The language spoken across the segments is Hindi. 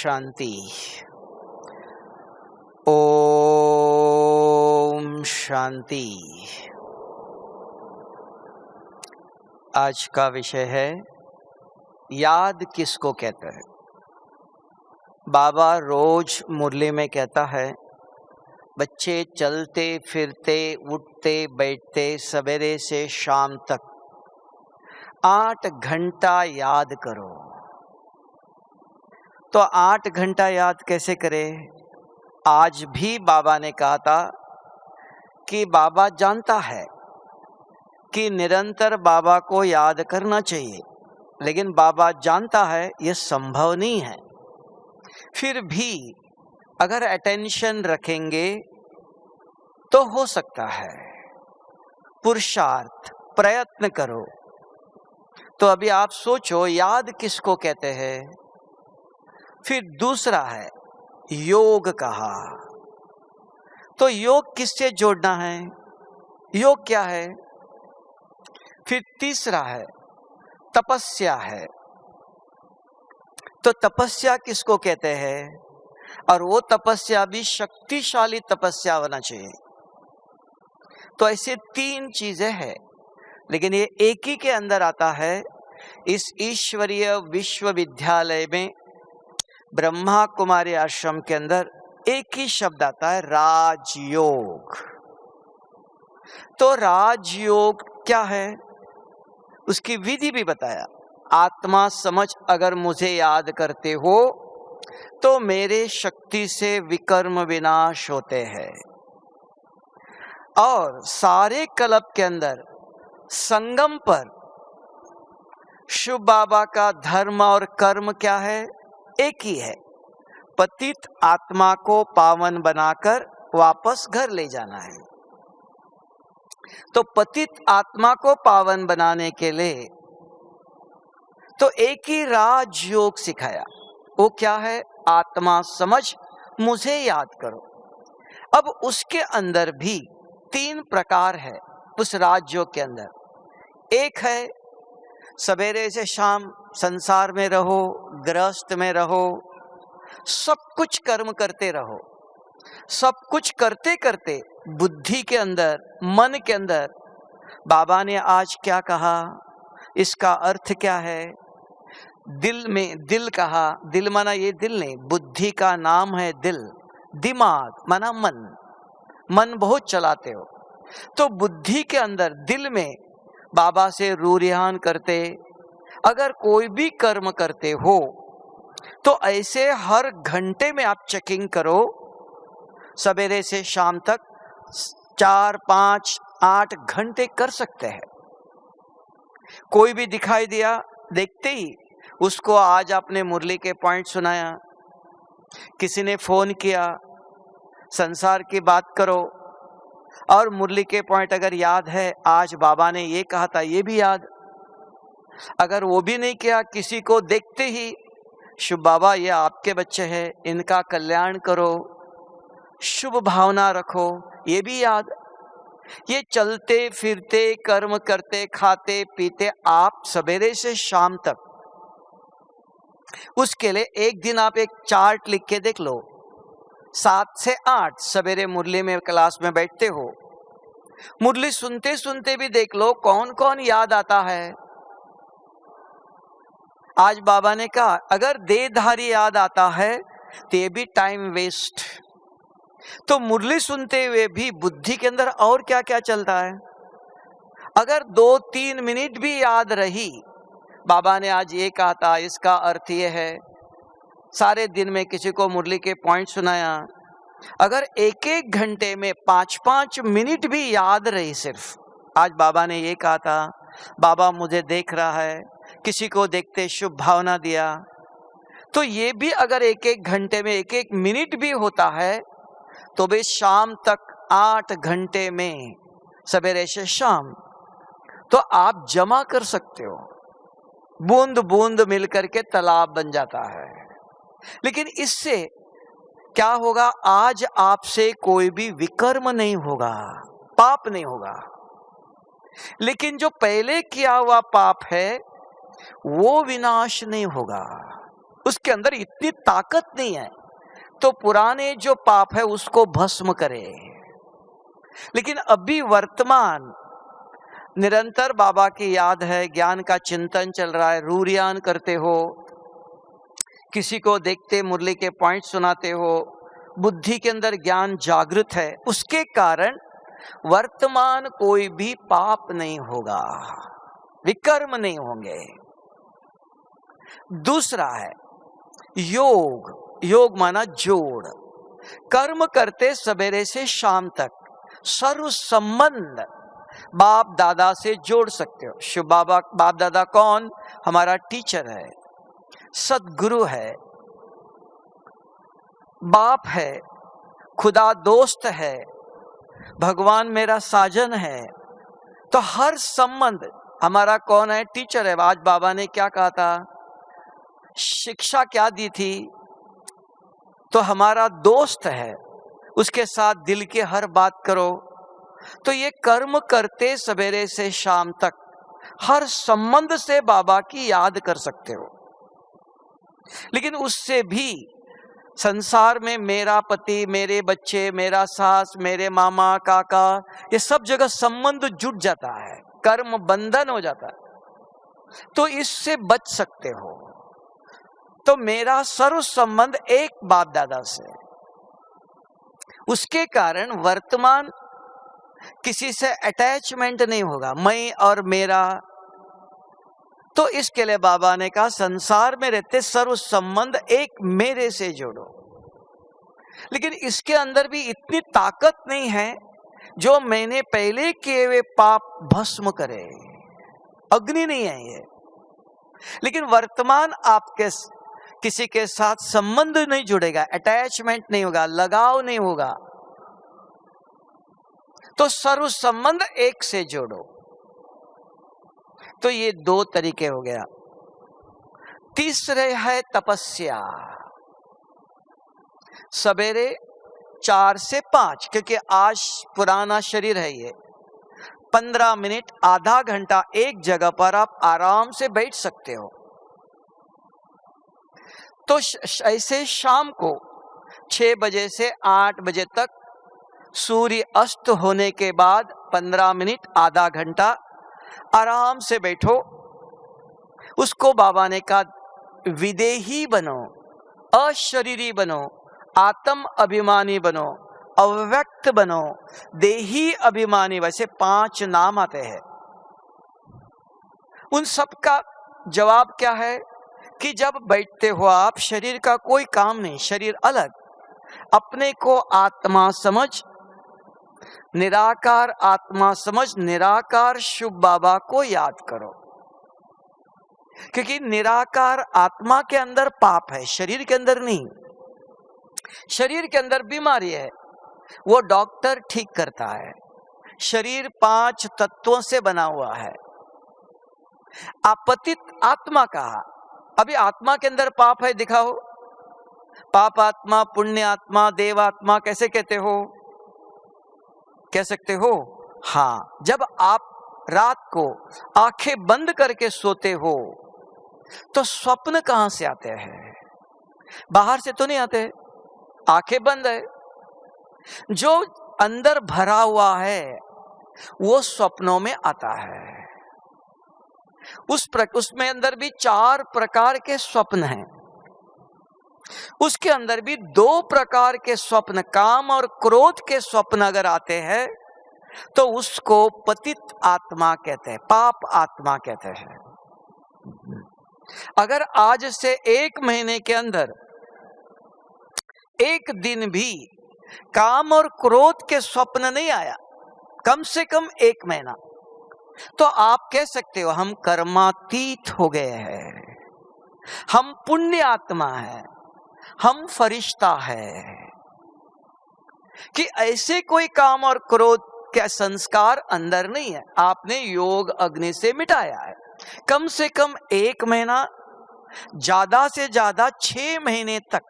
शांति। ओम शांति। आज का विषय है याद किसको कहते हैं। बाबा रोज मुरली में कहता है, बच्चे चलते फिरते उठते बैठते सवेरे से शाम तक 8 घंटा याद करो। तो 8 घंटा याद कैसे करें? आज भी बाबा ने कहा था कि बाबा जानता है कि निरंतर बाबा को याद करना चाहिए, लेकिन बाबा जानता है यह संभव नहीं है। फिर भी अगर अटेंशन रखेंगे तो हो सकता है। पुरुषार्थ प्रयत्न करो। तो अभी आप सोचो याद किसको कहते हैं। फिर दूसरा है योग कहा। तो योग किससे जोड़ना है? योग क्या है? फिर तीसरा है तपस्या है। तो तपस्या किसको कहते हैं? और वो तपस्या भी शक्तिशाली तपस्या होना चाहिए। तो ऐसे 3 चीजें हैं, लेकिन ये एक ही के अंदर आता है। इस ईश्वरीय विश्वविद्यालय में ब्रह्मा कुमारी आश्रम के अंदर एक ही शब्द आता है, राजयोग। तो राजयोग क्या है उसकी विधि भी बताया। आत्मा समझ अगर मुझे याद करते हो तो मेरे शक्ति से विकर्म विनाश होते हैं। और सारे कल्प के अंदर संगम पर शिव बाबा का धर्म और कर्म क्या है? एक ही है। पतित आत्मा को पावन बनाकर वापस घर ले जाना है। तो पतित आत्मा को पावन बनाने के लिए तो एक ही राजयोग सिखाया। वो क्या है? आत्मा समझ मुझे याद करो। अब उसके अंदर भी 3 प्रकार है उस राजयोग के अंदर। एक है सवेरे से शाम संसार में रहो, गृहस्थ में रहो, सब कुछ कर्म करते रहो। सब कुछ करते करते बुद्धि के अंदर, मन के अंदर बाबा ने आज क्या कहा, इसका अर्थ क्या है। दिल में दिल कहा, दिल माना ये दिल नहीं, बुद्धि का नाम है दिल। दिमाग माना मन, मन बहुत चलाते हो। तो बुद्धि के अंदर दिल में बाबा से रूरियान करते, अगर कोई भी कर्म करते हो तो ऐसे हर घंटे में आप चेकिंग करो। सवेरे से शाम तक 4, 5, 8 घंटे कर सकते हैं। कोई भी दिखाई दिया, देखते ही उसको आज आपने मुरली के पॉइंट सुनाया, किसी ने फोन किया, संसार की बात करो और मुरली के पॉइंट अगर याद है, आज बाबा ने ये कहा था, ये भी याद। अगर वो भी नहीं किया, किसी को देखते ही शुभ बाबा ये आपके बच्चे हैं, इनका कल्याण करो, शुभ भावना रखो, ये भी याद। ये चलते फिरते कर्म करते खाते पीते आप सवेरे से शाम तक, उसके लिए एक दिन आप एक चार्ट लिख के देख लो। 7 से 8 सवेरे मुरली में क्लास में बैठते हो, मुरली सुनते सुनते भी देख लो कौन कौन याद आता है। आज बाबा ने कहा अगर देहधारी याद आता है तो ये भी टाइम वेस्ट। तो मुरली सुनते हुए भी बुद्धि के अंदर और क्या क्या चलता है। अगर 2-3 मिनट भी याद रही, बाबा ने आज ये कहा था, इसका अर्थ ये है। सारे दिन में किसी को मुरली के पॉइंट सुनाया, अगर एक एक घंटे में 5-5 मिनट भी याद रही सिर्फ, आज बाबा ने ये कहा था, बाबा मुझे देख रहा है, किसी को देखते शुभ भावना दिया। तो ये भी अगर एक एक घंटे में एक एक मिनट भी होता है तो भी शाम तक 8 घंटे में सवेरे से शाम तो आप जमा कर सकते हो। बूंद बूंद मिलकर के तालाब बन जाता है। लेकिन इससे क्या होगा? आज आपसे कोई भी विकर्म नहीं होगा, पाप नहीं होगा। लेकिन जो पहले किया हुआ पाप है वो विनाश नहीं होगा। उसके अंदर इतनी ताकत नहीं है, तो पुराने जो पाप है उसको भस्म करे। लेकिन अभी वर्तमान निरंतर बाबा की याद है, ज्ञान का चिंतन चल रहा है, रूरियान करते हो, किसी को देखते मुरली के पॉइंट सुनाते हो, बुद्धि के अंदर ज्ञान जागृत है, उसके कारण वर्तमान कोई भी पाप नहीं होगा, विकर्म नहीं होंगे। दूसरा है योग। योग माना जोड़। कर्म करते सवेरे से शाम तक सर्व संबंध बाप दादा से जोड़ सकते हो। शिव बाबा बाप दादा कौन? हमारा टीचर है, सदगुरु है, बाप है, खुदा दोस्त है, भगवान मेरा साजन है। तो हर संबंध हमारा कौन है? टीचर है। आज बाबा ने क्या कहा था, शिक्षा क्या दी थी? तो हमारा दोस्त है, उसके साथ दिल की हर बात करो। तो ये कर्म करते सवेरे से शाम तक हर संबंध से बाबा की याद कर सकते हो। लेकिन उससे भी संसार में मेरा पति, मेरे बच्चे, मेरा सास, मेरे मामा, काका, ये सब जगह संबंध जुट जाता है, कर्म बंधन हो जाता है। तो इससे बच सकते हो। तो मेरा सर्व संबंध एक बाप दादा से, उसके कारण वर्तमान किसी से अटैचमेंट नहीं होगा, मैं और मेरा। तो इसके लिए बाबा ने कहा संसार में रहते सर्व संबंध एक मेरे से जोड़ो। लेकिन इसके अंदर भी इतनी ताकत नहीं है जो मैंने पहले किए हुए पाप भस्म करे, अग्नि नहीं है ये। लेकिन वर्तमान आपके किसी के साथ संबंध नहीं जुड़ेगा, अटैचमेंट नहीं होगा, लगाव नहीं होगा, तो सर्व संबंध एक से जोड़ो। तो ये दो तरीके हो गया। तीसरे है तपस्या। सवेरे 4 से 5, क्योंकि आज पुराना शरीर है, ये 15 मिनट आधा घंटा एक जगह पर आप आराम से बैठ सकते हो। तो ऐसे शाम को 6 बजे से 8 बजे तक सूर्य अस्त होने के बाद 15 मिनट आधा घंटा आराम से बैठो। उसको बाबा ने कहा विदेही बनो, अशरीरी बनो, आत्म अभिमानी बनो, अव्यक्त बनो, देही अभिमानी, वैसे 5 नाम आते हैं। उन सब का जवाब क्या है कि जब बैठते हो आप, शरीर का कोई काम नहीं, शरीर अलग, अपने को आत्मा समझ, निराकार आत्मा समझ, निराकार शिव बाबा को याद करो। क्योंकि निराकार आत्मा के अंदर पाप है, शरीर के अंदर नहीं। शरीर के अंदर बीमारी है, वो डॉक्टर ठीक करता है। शरीर 5 तत्वों से बना हुआ है। आपतित आत्मा कहा, अभी आत्मा के अंदर पाप है, दिखाओ। पाप आत्मा, पुण्य आत्मा, देव आत्मा, कैसे कहते हो? कह सकते हो? हाँ, जब आप रात को आंखें बंद करके सोते हो तो स्वप्न कहां से आते हैं? बाहर से तो नहीं आते, आंखें बंद है। जो अंदर भरा हुआ है वो स्वप्नों में आता है। उसमें अंदर भी 4 प्रकार के स्वप्न हैं। उसके अंदर भी 2 प्रकार के स्वप्न, काम और क्रोध के स्वप्न अगर आते हैं तो उसको पतित आत्मा कहते हैं, पाप आत्मा कहते हैं। अगर आज से 1 महीने के अंदर 1 दिन भी काम और क्रोध के स्वप्न नहीं आया, कम से कम 1 महीना, तो आप कह सकते हो हम कर्मातीत हो गए हैं, हम पुण्य आत्मा है, हम फरिश्ता है। कि ऐसे कोई काम और क्रोध के संस्कार अंदर नहीं है, आपने योग अग्नि से मिटाया है। कम से कम 1 महीना, ज्यादा से ज्यादा 6 महीने तक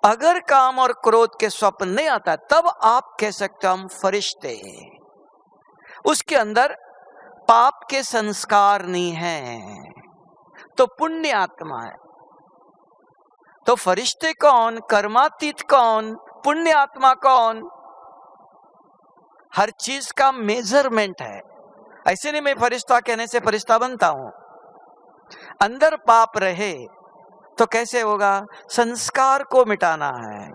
अगर काम और क्रोध के स्वप्न नहीं आता, तब आप कह सकते हो हम फरिश्ते। उसके अंदर पाप के संस्कार नहीं है, तो पुण्य आत्मा है। तो फरिश्ते कौन, कर्मातीत कौन, पुण्य आत्मा कौन, हर चीज का मेजरमेंट है। ऐसे नहीं मैं फरिश्ता कहने से फरिश्ता बनता हूं। अंदर पाप रहे तो कैसे होगा, संस्कार को मिटाना है।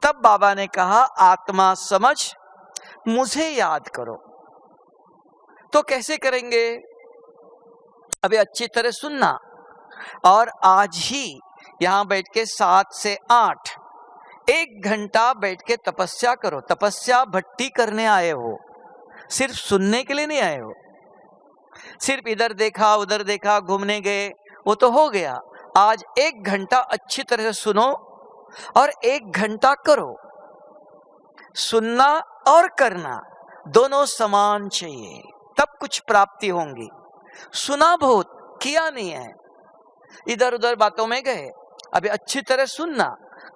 तब बाबा ने कहा आत्मा समझ, मुझे याद करो। तो कैसे करेंगे, अभी अच्छी तरह सुनना। और आज ही यहां बैठ के 7 से 8 1 घंटा बैठ के तपस्या करो। तपस्या भट्टी करने आए हो, सिर्फ सुनने के लिए नहीं आए हो। सिर्फ इधर देखा उधर देखा घूमने गए वो तो हो गया। आज 1 घंटा अच्छी तरह से सुनो और 1 घंटा करो। सुनना और करना दोनों समान चाहिए, तब कुछ प्राप्ति होंगी। सुना बहुत, किया नहीं है, इधर उधर बातों में गए। अभी अच्छी तरह सुनना,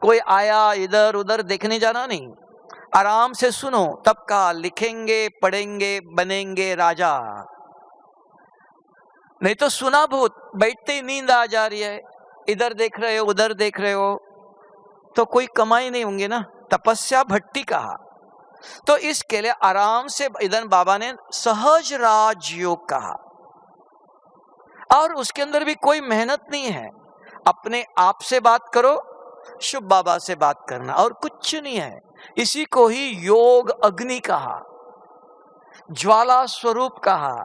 कोई आया इधर उधर देखने जाना नहीं, आराम से सुनो। तब का लिखेंगे पढ़ेंगे बनेंगे राजा। नहीं तो सुना बहुत, बैठते ही नींद आ जा रही है, इधर देख रहे हो उधर देख रहे हो, तो कोई कमाई नहीं होंगे ना। तपस्या भट्टी कहा। तो इसके लिए आराम से, इधर बाबा ने सहज राजयोग कहा। और उसके अंदर भी कोई मेहनत नहीं है, अपने आप से बात करो, शुभ बाबा से बात करना, और कुछ नहीं है। इसी को ही योग अग्नि कहा, ज्वाला स्वरूप कहा,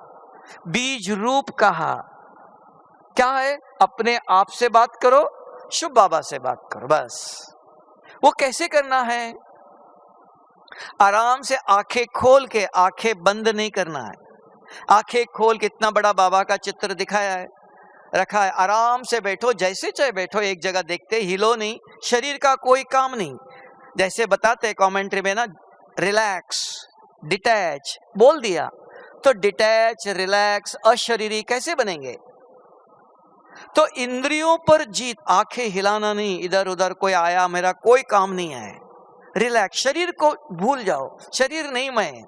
बीज रूप कहा। क्या है, अपने आप से बात करो, शुभ बाबा से बात करो, बस। वो कैसे करना है, आराम से आंखें खोल के, आंखें बंद नहीं करना है। आंखें खोल के, इतना बड़ा बाबा का चित्र दिखाया है, रखा है, आराम से बैठो, जैसे चाहे बैठो, एक जगह देखते, हिलो नहीं, शरीर का कोई काम नहीं। जैसे बताते कमेंट्री में ना, रिलैक्स डिटैच बोल दिया, तो डिटैच रिलैक्स अशरीरी कैसे बनेंगे। तो इंद्रियों पर जीत, आंखें हिलाना नहीं, इधर उधर कोई आया मेरा कोई काम नहीं है, रिलैक्स, शरीर को भूल जाओ, शरीर नहीं मैं।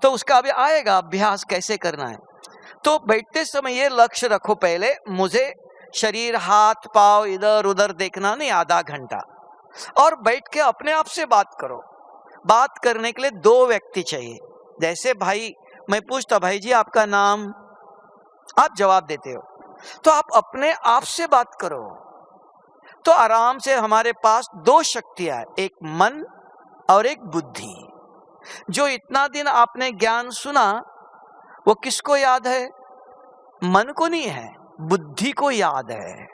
तो उसका अभी आएगा अभ्यास कैसे करना है। तो बैठते समय ये लक्ष्य रखो, पहले मुझे शरीर हाथ पांव इधर उधर देखना नहीं, आधा घंटा। और बैठ के अपने आप से बात करो। बात करने के लिए 2 व्यक्ति चाहिए। जैसे भाई, मैं पूछता भाई जी आपका नाम, आप जवाब देते हो, तो आप अपने आप से बात करो। तो आराम से हमारे पास 2 शक्तियां, एक मन और एक बुद्धि। जो इतना दिन आपने ज्ञान सुना वो किसको याद है, मन को नहीं है, बुद्धि को याद है।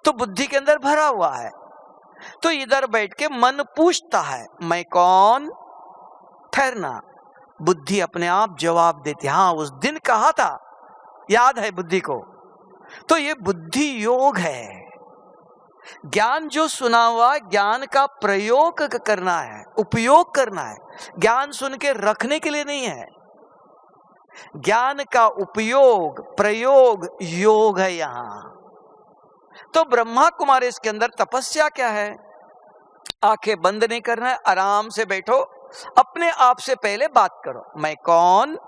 तो बुद्धि के अंदर भरा हुआ है। तो इधर बैठ के मन पूछता है मैं कौन, ठहरना, बुद्धि अपने आप जवाब देती, हाँ उस दिन कहा था, याद है बुद्धि को। तो ये बुद्धि योग है। ज्ञान जो सुना हुआ, ज्ञान का प्रयोग करना है, उपयोग करना है। ज्ञान सुन के रखने के लिए नहीं है, ज्ञान का उपयोग प्रयोग योग है यहां। तो ब्रह्मा कुमारी इसके अंदर तपस्या क्या है, आंखें बंद नहीं करना है, आराम से बैठो, अपने आप से पहले बात करो, मैं कौन।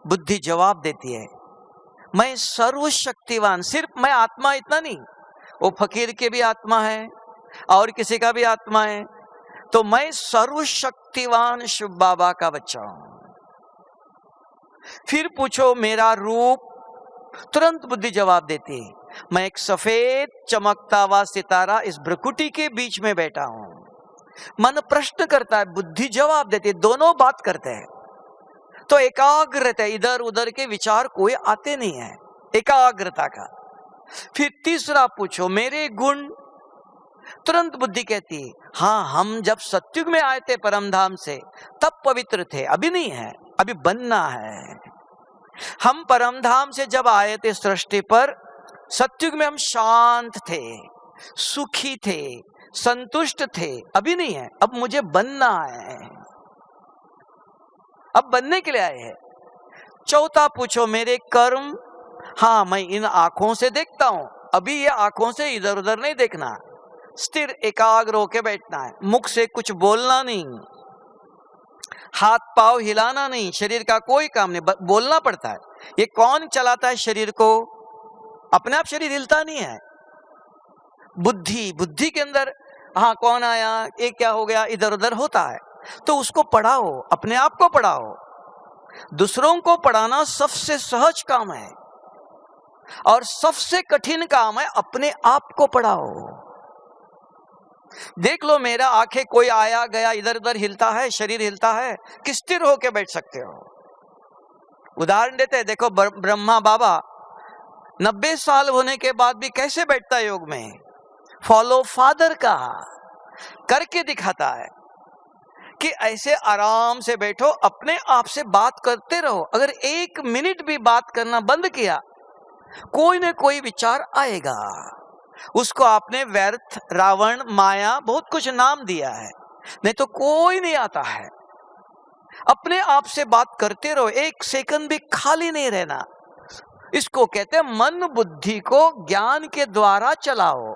बुद्धि जवाब देती है मैं सर्वशक्तिवान। सिर्फ मैं आत्मा इतना नहीं, वो फकीर के भी आत्मा है और किसी का भी आत्मा है। तो मैं सर्वशक्तिवान शिव बाबा का बच्चा हूं। फिर पूछो मेरा रूप, तुरंत बुद्धि जवाब देती है मैं एक सफेद चमकता हुआ सितारा इस भ्रकुटी के बीच में बैठा हूं। मन प्रश्न करता है, बुद्धि जवाब देती है, दोनों बात करते हैं। तो एकाग्र रहता है, इधर उधर के विचार कोई आते नहीं है, एकाग्रता का। फिर तीसरा पूछो मेरे गुण, तुरंत बुद्धि कहती है हाँ हम जब सत्युग में आए थे परम धाम से तब पवित्र थे, अभी नहीं है, अभी बनना है। हम परम धाम से जब आए थे सृष्टि पर, सत्युग में हम शांत थे, सुखी थे, संतुष्ट थे, अभी नहीं है, अब मुझे बनना है, अब बनने के लिए आए हैं। चौथा पूछो मेरे कर्म, हाँ मैं इन आंखों से देखता हूं, अभी ये आंखों से इधर उधर नहीं देखना, स्थिर एकाग्र होके बैठना है, मुख से कुछ बोलना नहीं, हाथ पांव हिलाना नहीं, शरीर का कोई काम नहीं, बोलना पड़ता है। ये कौन चलाता है शरीर को, अपने आप शरीर हिलता नहीं है। बुद्धि के अंदर हाँ कौन आया, ये क्या हो गया, इधर उधर होता है। तो उसको पढ़ाओ, अपने आप को पढ़ाओ। दूसरों को पढ़ाना सबसे सहज काम है और सबसे कठिन काम है अपने आप को पढ़ाओ। देख लो मेरा आंखें, कोई आया गया इधर उधर हिलता है, शरीर हिलता है, कि स्थिर होके बैठ सकते हो? उदाहरण देते हैं, देखो ब्रह्मा बाबा 90 साल होने के बाद भी कैसे बैठता है योग में? फॉलो फादर का करके दिखाता है कि ऐसे आराम से बैठो, अपने आप से बात करते रहो। अगर 1 मिनट भी बात करना बंद किया, कोई न कोई विचार आएगा। उसको आपने व्यर्थ, रावण, माया, बहुत कुछ नाम दिया है, नहीं तो कोई नहीं आता है। अपने आप से बात करते रहो, 1 सेकंड भी खाली नहीं रहना। इसको कहते हैं मन बुद्धि को ज्ञान के द्वारा चलाओ।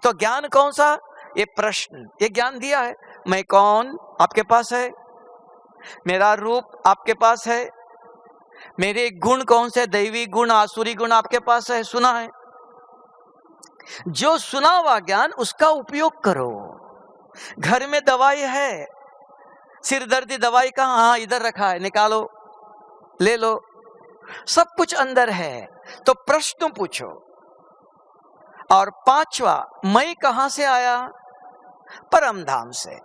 तो ज्ञान कौन सा? ये प्रश्न, ये ज्ञान दिया है। मैं कौन आपके पास है, मेरा रूप आपके पास है, मेरे गुण कौन से, दैवी गुण, आसुरी गुण आपके पास है, सुना है। जो सुना हुआ ज्ञान उसका उपयोग करो। घर में दवाई है, सिर दर्द दवाई कहाँ? हाँ इधर रखा है, निकालो, ले लो, सब कुछ अंदर है। तो प्रश्न पूछो। और 5वां, मैं कहां से आया? परम धाम से।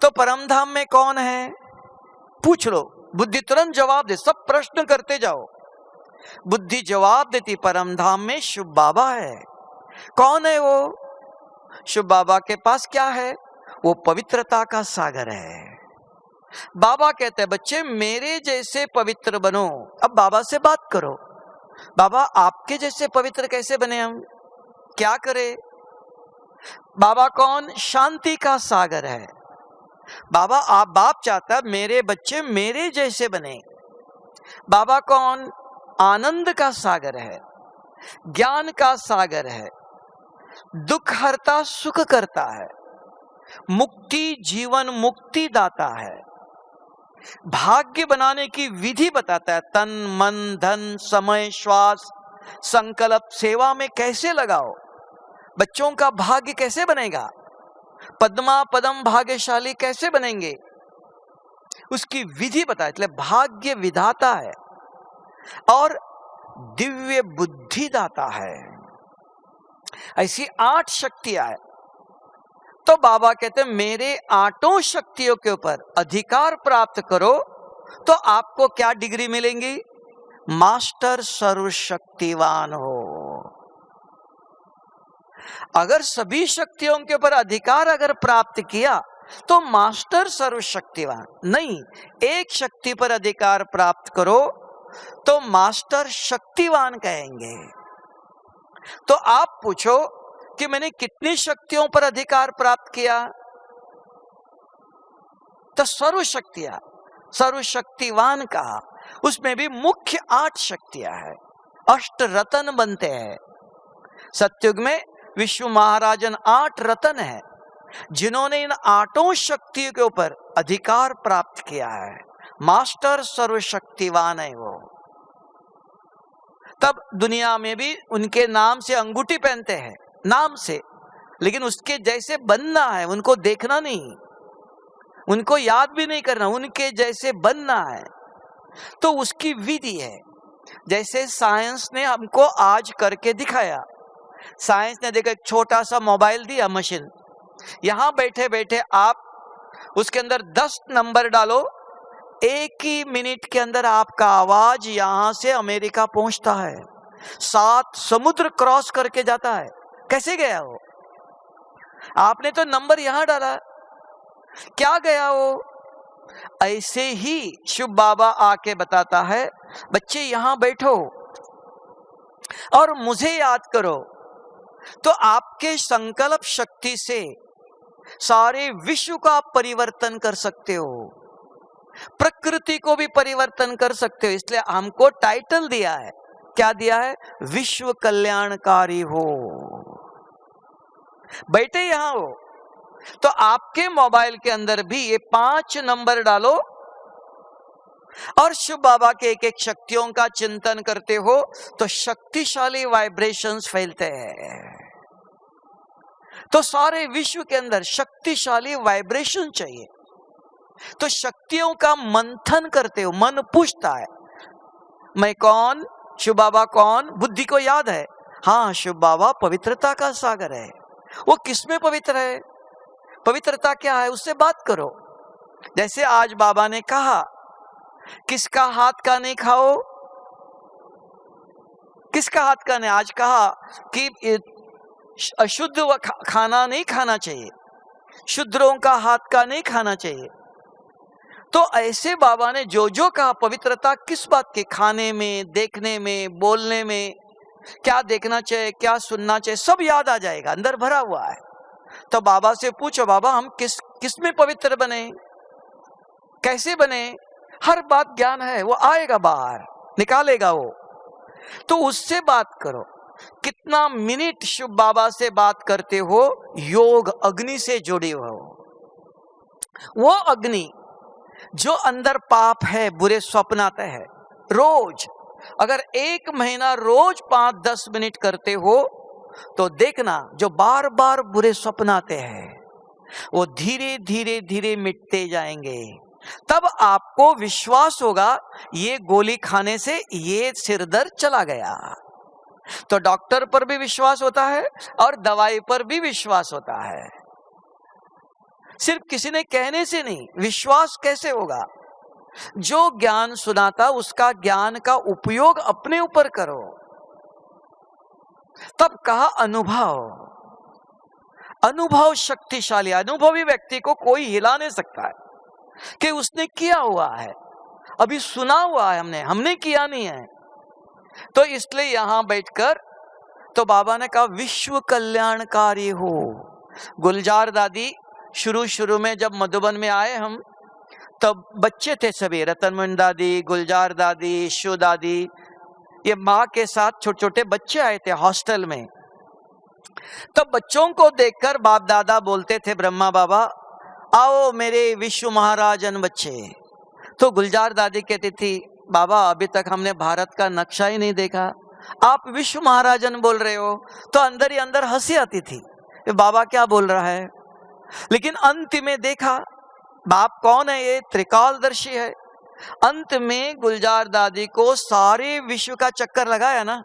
तो परम धाम में कौन है? पूछ लो, बुद्धि तुरंत जवाब दे। सब प्रश्न करते जाओ, बुद्धि जवाब देती, परम धाम में शिव बाबा है। कौन है वो? शिव बाबा के पास क्या है? वो पवित्रता का सागर है। बाबा कहते हैं बच्चे मेरे जैसे पवित्र बनो। अब बाबा से बात करो, बाबा आपके जैसे पवित्र कैसे बने हम, क्या करें? बाबा कौन? शांति का सागर है। बाबा आप, बाप चाहता है मेरे बच्चे मेरे जैसे बने। बाबा कौन? आनंद का सागर है, ज्ञान का सागर है, दुख हरता सुख करता है, मुक्ति जीवन मुक्ति दाता है, भाग्य बनाने की विधि बताता है। तन मन धन समय श्वास संकल्प सेवा में कैसे लगाओ, बच्चों का भाग्य कैसे बनेगा, पद्मा पदम भाग्यशाली कैसे बनेंगे, उसकी विधि बताए। इसलिए भाग्य विधाता है और दिव्य बुद्धि दाता है। ऐसी 8 शक्तियां है। तो बाबा कहते हैं मेरे 8 शक्तियों के ऊपर अधिकार प्राप्त करो तो आपको क्या डिग्री मिलेंगी? मास्टर सर्वशक्तिवान हो। अगर सभी शक्तियों के ऊपर अधिकार अगर प्राप्त किया तो मास्टर सर्वशक्तिवान नहीं, एक शक्ति पर अधिकार प्राप्त करो तो मास्टर शक्तिवान कहेंगे। तो आप पूछो कि मैंने कितनी शक्तियों पर अधिकार प्राप्त किया? तो सर्वशक्तियां, सर्वशक्तिवान कहा। उसमें भी मुख्य 8 शक्तियां हैं, 8 रतन बनते हैं। सतयुग में विश्व महाराजन 8 रतन है जिन्होंने इन 8 शक्तियों के ऊपर अधिकार प्राप्त किया है। मास्टर सर्वशक्तिवान है वो। तब दुनिया में भी उनके नाम से अंगूठी पहनते हैं, नाम से, लेकिन उसके जैसे बनना है, उनको देखना नहीं, उनको याद भी नहीं करना, उनके जैसे बनना है। तो उसकी विधि है। जैसे साइंस ने हमको आज करके दिखाया। साइंस ने देखा, एक छोटा सा मोबाइल दिया, मशीन, यहां बैठे बैठे आप उसके अंदर 10 नंबर डालो, 1 ही मिनट के अंदर आपका आवाज यहां से अमेरिका पहुंचता है, 7 समुद्र क्रॉस करके जाता है। कैसे गया वो? आपने तो नंबर यहां डाला, क्या गया वो? ऐसे ही शिव बाबा आके बताता है, बच्चे यहां बैठो और मुझे याद करो, तो आपके संकल्प शक्ति से सारे विश्व का आप परिवर्तन कर सकते हो, प्रकृति को भी परिवर्तन कर सकते हो। इसलिए हमको टाइटल दिया है, क्या दिया है? विश्व कल्याणकारी हो। बैठे यहां हो तो आपके मोबाइल के अंदर भी ये 5 नंबर डालो, और शिव बाबा के एक एक शक्तियों का चिंतन करते हो तो शक्तिशाली वाइब्रेशंस फैलते हैं। तो सारे विश्व के अंदर शक्तिशाली वाइब्रेशन चाहिए। तो शक्तियों का मंथन करते हो, मन पूछता है मैं कौन, शिव बाबा कौन। बुद्धि को याद है हाँ शिव बाबा पवित्रता का सागर है। वो किसमें पवित्र है, पवित्रता क्या है, उससे बात करो। जैसे आज बाबा ने कहा किसका हाथ का नहीं खाओ, किसका हाथ का नहीं। आज कहा कि अशुद्ध खाना नहीं खाना चाहिए, शुद्रों का हाथ का नहीं खाना चाहिए। तो ऐसे बाबा ने जो जो कहा, पवित्रता किस बात के, खाने में, देखने में, बोलने में, क्या देखना चाहिए, क्या सुनना चाहिए, सब याद आ जाएगा, अंदर भरा हुआ है। तो बाबा से पूछो बाबा हम किस में पवित्र बने, कैसे बने, हर बात ज्ञान है, वो आएगा बाहर, निकालेगा वो। तो उससे बात करो। कितना मिनट शिव बाबा से बात करते हो, योग अग्नि से जुड़े हो। वो अग्नि जो अंदर पाप है, बुरे स्वप्न आते हैं, रोज अगर 1 महीना रोज 5-10 मिनट करते हो तो देखना जो बार बार बुरे स्वप्न आते हैं वो धीरे धीरे धीरे मिटते जाएंगे। तब आपको विश्वास होगा ये गोली खाने से ये सिर दर्द चला गया। तो डॉक्टर पर भी विश्वास होता है और दवाई पर भी विश्वास होता है। सिर्फ किसी ने कहने से नहीं, विश्वास कैसे होगा, जो ज्ञान सुनाता उसका ज्ञान का उपयोग अपने ऊपर करो। तब कहा अनुभव, अनुभव शक्तिशाली। अनुभवी व्यक्ति को कोई हिला नहीं सकता है कि उसने किया हुआ है, अभी सुना हुआ है हमने किया नहीं है। तो इसलिए यहां बैठकर तो बाबा ने कहा विश्व कल्याणकारी हो। गुलजार दादी शुरू में जब मधुबन में आए हम, तब बच्चे थे सभी, रतनमन दादी, गुलजार दादी, शो दादी, ये माँ के साथ छोटे छोटे बच्चे आए थे हॉस्टल में। तब बच्चों को देखकर बाप दादा बोलते थे ब्रह्मा बाबा आओ मेरे विश्व महाराजन बच्चे। तो गुलजार दादी कहती थी बाबा अभी तक हमने भारत का नक्शा ही नहीं देखा, आप विश्व महाराजन बोल रहे हो। तो अंदर ही अंदर हंसी आती थी, बाबा क्या बोल रहा है। लेकिन अंत में देखा बाप कौन है, ये त्रिकालदर्शी है। अंत में गुलजार दादी को सारे विश्व का चक्कर लगाया ना,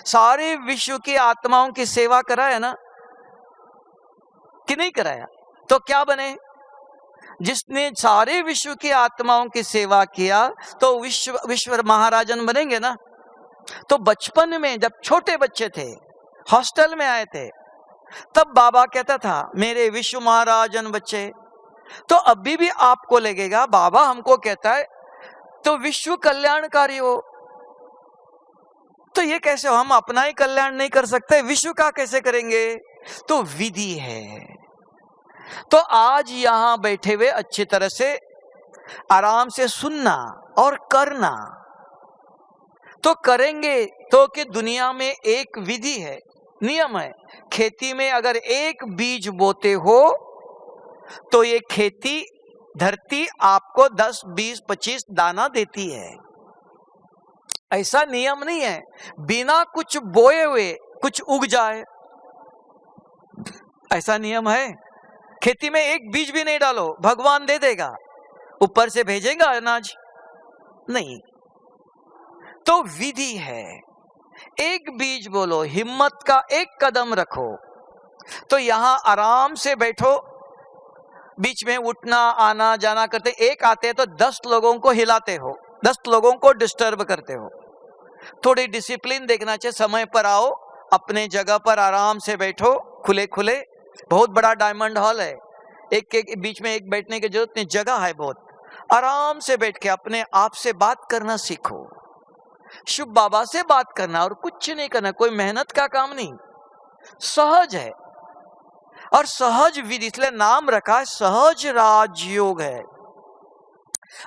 सारे विश्व की आत्माओं की सेवा कराया ना, कि नहीं कराया। तो क्या बने, जिसने सारे विश्व की आत्माओं की सेवा किया तो विश्व महाराजन बनेंगे ना। तो बचपन में जब छोटे बच्चे थे, हॉस्टल में आए थे, तब बाबा कहता था मेरे विश्व महाराजन बच्चे। तो अभी भी आपको लगेगा बाबा हमको कहता है तो विश्व कल्याणकारी हो, तो ये कैसे हो, हम अपना ही कल्याण नहीं कर सकते, विश्व का कैसे करेंगे। तो विधि है। तो आज यहां बैठे हुए अच्छी तरह से आराम से सुनना और करना। तो करेंगे तो कि दुनिया में एक विधि है, नियम है। खेती में अगर एक बीज बोते हो तो ये खेती धरती आपको 10, 20, 25 दाना देती है। ऐसा नियम नहीं है बिना कुछ बोए हुए कुछ उग जाए, ऐसा नियम है। खेती में एक बीज भी नहीं डालो, भगवान दे देगा, ऊपर से भेजेगा अनाज नहीं। तो विधि है, एक बीज बोलो, हिम्मत का एक कदम रखो। तो यहां आराम से बैठो, बीच में उठना आना जाना करते, एक आते हैं तो 10 लोगों को हिलाते हो, 10 लोगों को डिस्टर्ब करते हो। थोड़ी डिसिप्लिन देखना चाहिए, समय पर आओ, अपने जगह पर आराम से बैठो, खुले खुले। बहुत बड़ा डायमंड हॉल है, एक बीच में एक बैठने की जरूरत नहीं, जगह है बहुत। आराम से बैठ के अपने आप से बात करना सीखो, शिव बाबा से बात करना, और कुछ नहीं करना, कोई मेहनत का काम नहीं, सहज है। और सहज विधि, इसलिए नाम रखा है सहज राजयोग है।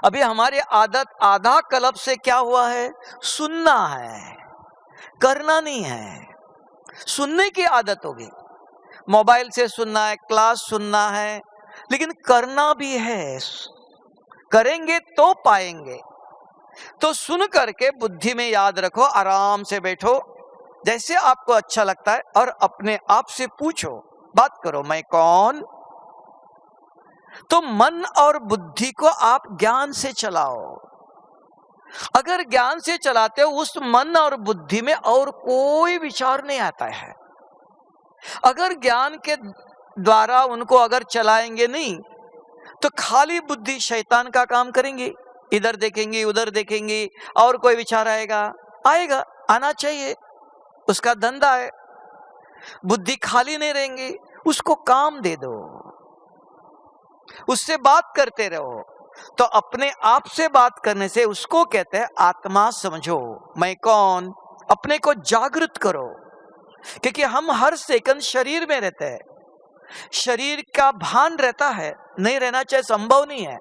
अभी हमारी आदत आधा कल्प से क्या हुआ है, सुनना है, करना नहीं है। सुनने की आदत होगी, मोबाइल से सुनना है, क्लास सुनना है, लेकिन करना भी है। करेंगे तो पाएंगे। तो सुन करके बुद्धि में याद रखो, आराम से बैठो जैसे आपको अच्छा लगता है और अपने आप से पूछो, बात करो, मैं कौन। तो मन और बुद्धि को आप ज्ञान से चलाओ। अगर ज्ञान से चलाते हो उस मन और बुद्धि में और कोई विचार नहीं आता है। अगर ज्ञान के द्वारा उनको अगर चलाएंगे नहीं तो खाली बुद्धि शैतान का काम करेंगे, इधर देखेंगे उधर देखेंगे और कोई विचार आएगा, आना चाहिए, उसका धंधा है। बुद्धि खाली नहीं रहेंगे, उसको काम दे दो, उससे बात करते रहो। तो अपने आप से बात करने से उसको कहते हैं आत्मा समझो, मैं कौन। अपने को जागृत करो, क्योंकि हम हर सेकंड शरीर में रहते हैं, शरीर का भान रहता है, नहीं रहना चाहिए, संभव नहीं है।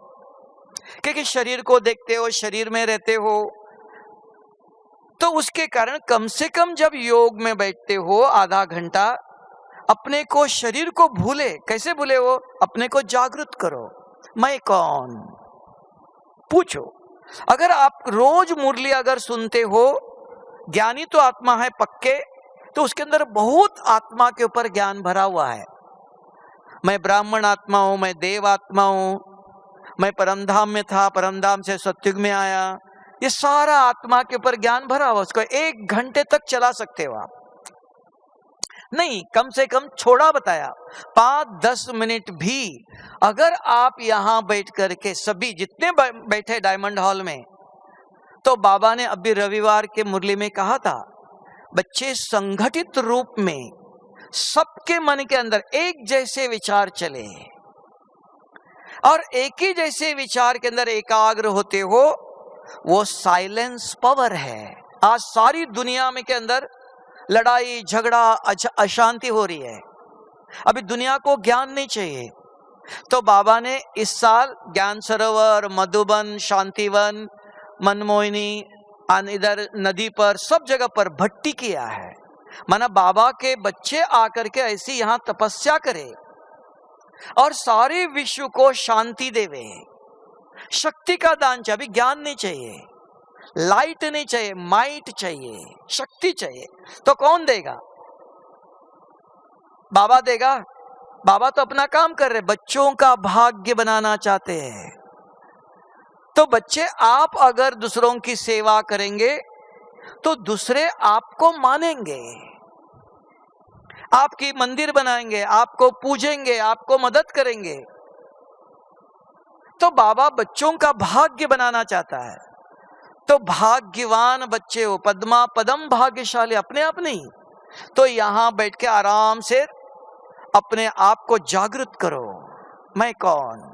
क्योंकि शरीर को देखते हो, शरीर में रहते हो, तो उसके कारण कम से कम जब योग में बैठते हो आधा घंटा अपने को, शरीर को भूले। कैसे भूले हो? अपने को जागृत करो, मैं कौन पूछो। अगर आप रोज मुरली अगर सुनते हो, ज्ञानी तो आत्मा है पक्के, तो उसके अंदर बहुत आत्मा के ऊपर ज्ञान भरा हुआ है। मैं ब्राह्मण आत्मा हूं, मैं देव आत्मा हूं, मैं परमधाम में था, परमधाम से सत्युग में आया, ये सारा आत्मा के ऊपर ज्ञान भरा हुआ। उसको 1 घंटे तक चला सकते हो आप, नहीं कम से कम छोड़ा बताया 5-10 मिनट भी। अगर आप यहां बैठ करके सभी जितने बैठे डायमंड हॉल में, तो बाबा ने अभी रविवार के मुरली में कहा था, बच्चे संगठित रूप में सबके मन के अंदर एक जैसे विचार चले और एक ही जैसे विचार के अंदर एकाग्र होते हो, वो साइलेंस पावर है। आज सारी दुनिया में के अंदर लड़ाई झगड़ा अशांति हो रही है, अभी दुनिया को ज्ञान नहीं चाहिए। तो बाबा ने इस साल ज्ञान सरोवर, मधुबन, शांतिवन, मनमोहिनी, इधर नदी पर सब जगह पर भट्टी किया है। माना बाबा के बच्चे आकर के ऐसी यहाँ तपस्या करे और सारे विश्व को शांति देवे। शक्ति का दान चाहिए, अभी ज्ञान नहीं चाहिए, लाइट नहीं चाहिए, माइट चाहिए, शक्ति चाहिए। तो कौन देगा? बाबा देगा। बाबा तो अपना काम कर रहे, बच्चों का भाग्य बनाना चाहते हैं। तो बच्चे, आप अगर दूसरों की सेवा करेंगे तो दूसरे आपको मानेंगे, आपकी मंदिर बनाएंगे, आपको पूजेंगे, आपको मदद करेंगे। तो बाबा बच्चों का भाग्य बनाना चाहता है। तो भाग्यवान बच्चे हो, पद्मा पदम भाग्यशाली, अपने आप नहीं। तो यहां बैठ के आराम से अपने आप को जागृत करो, मैं कौन।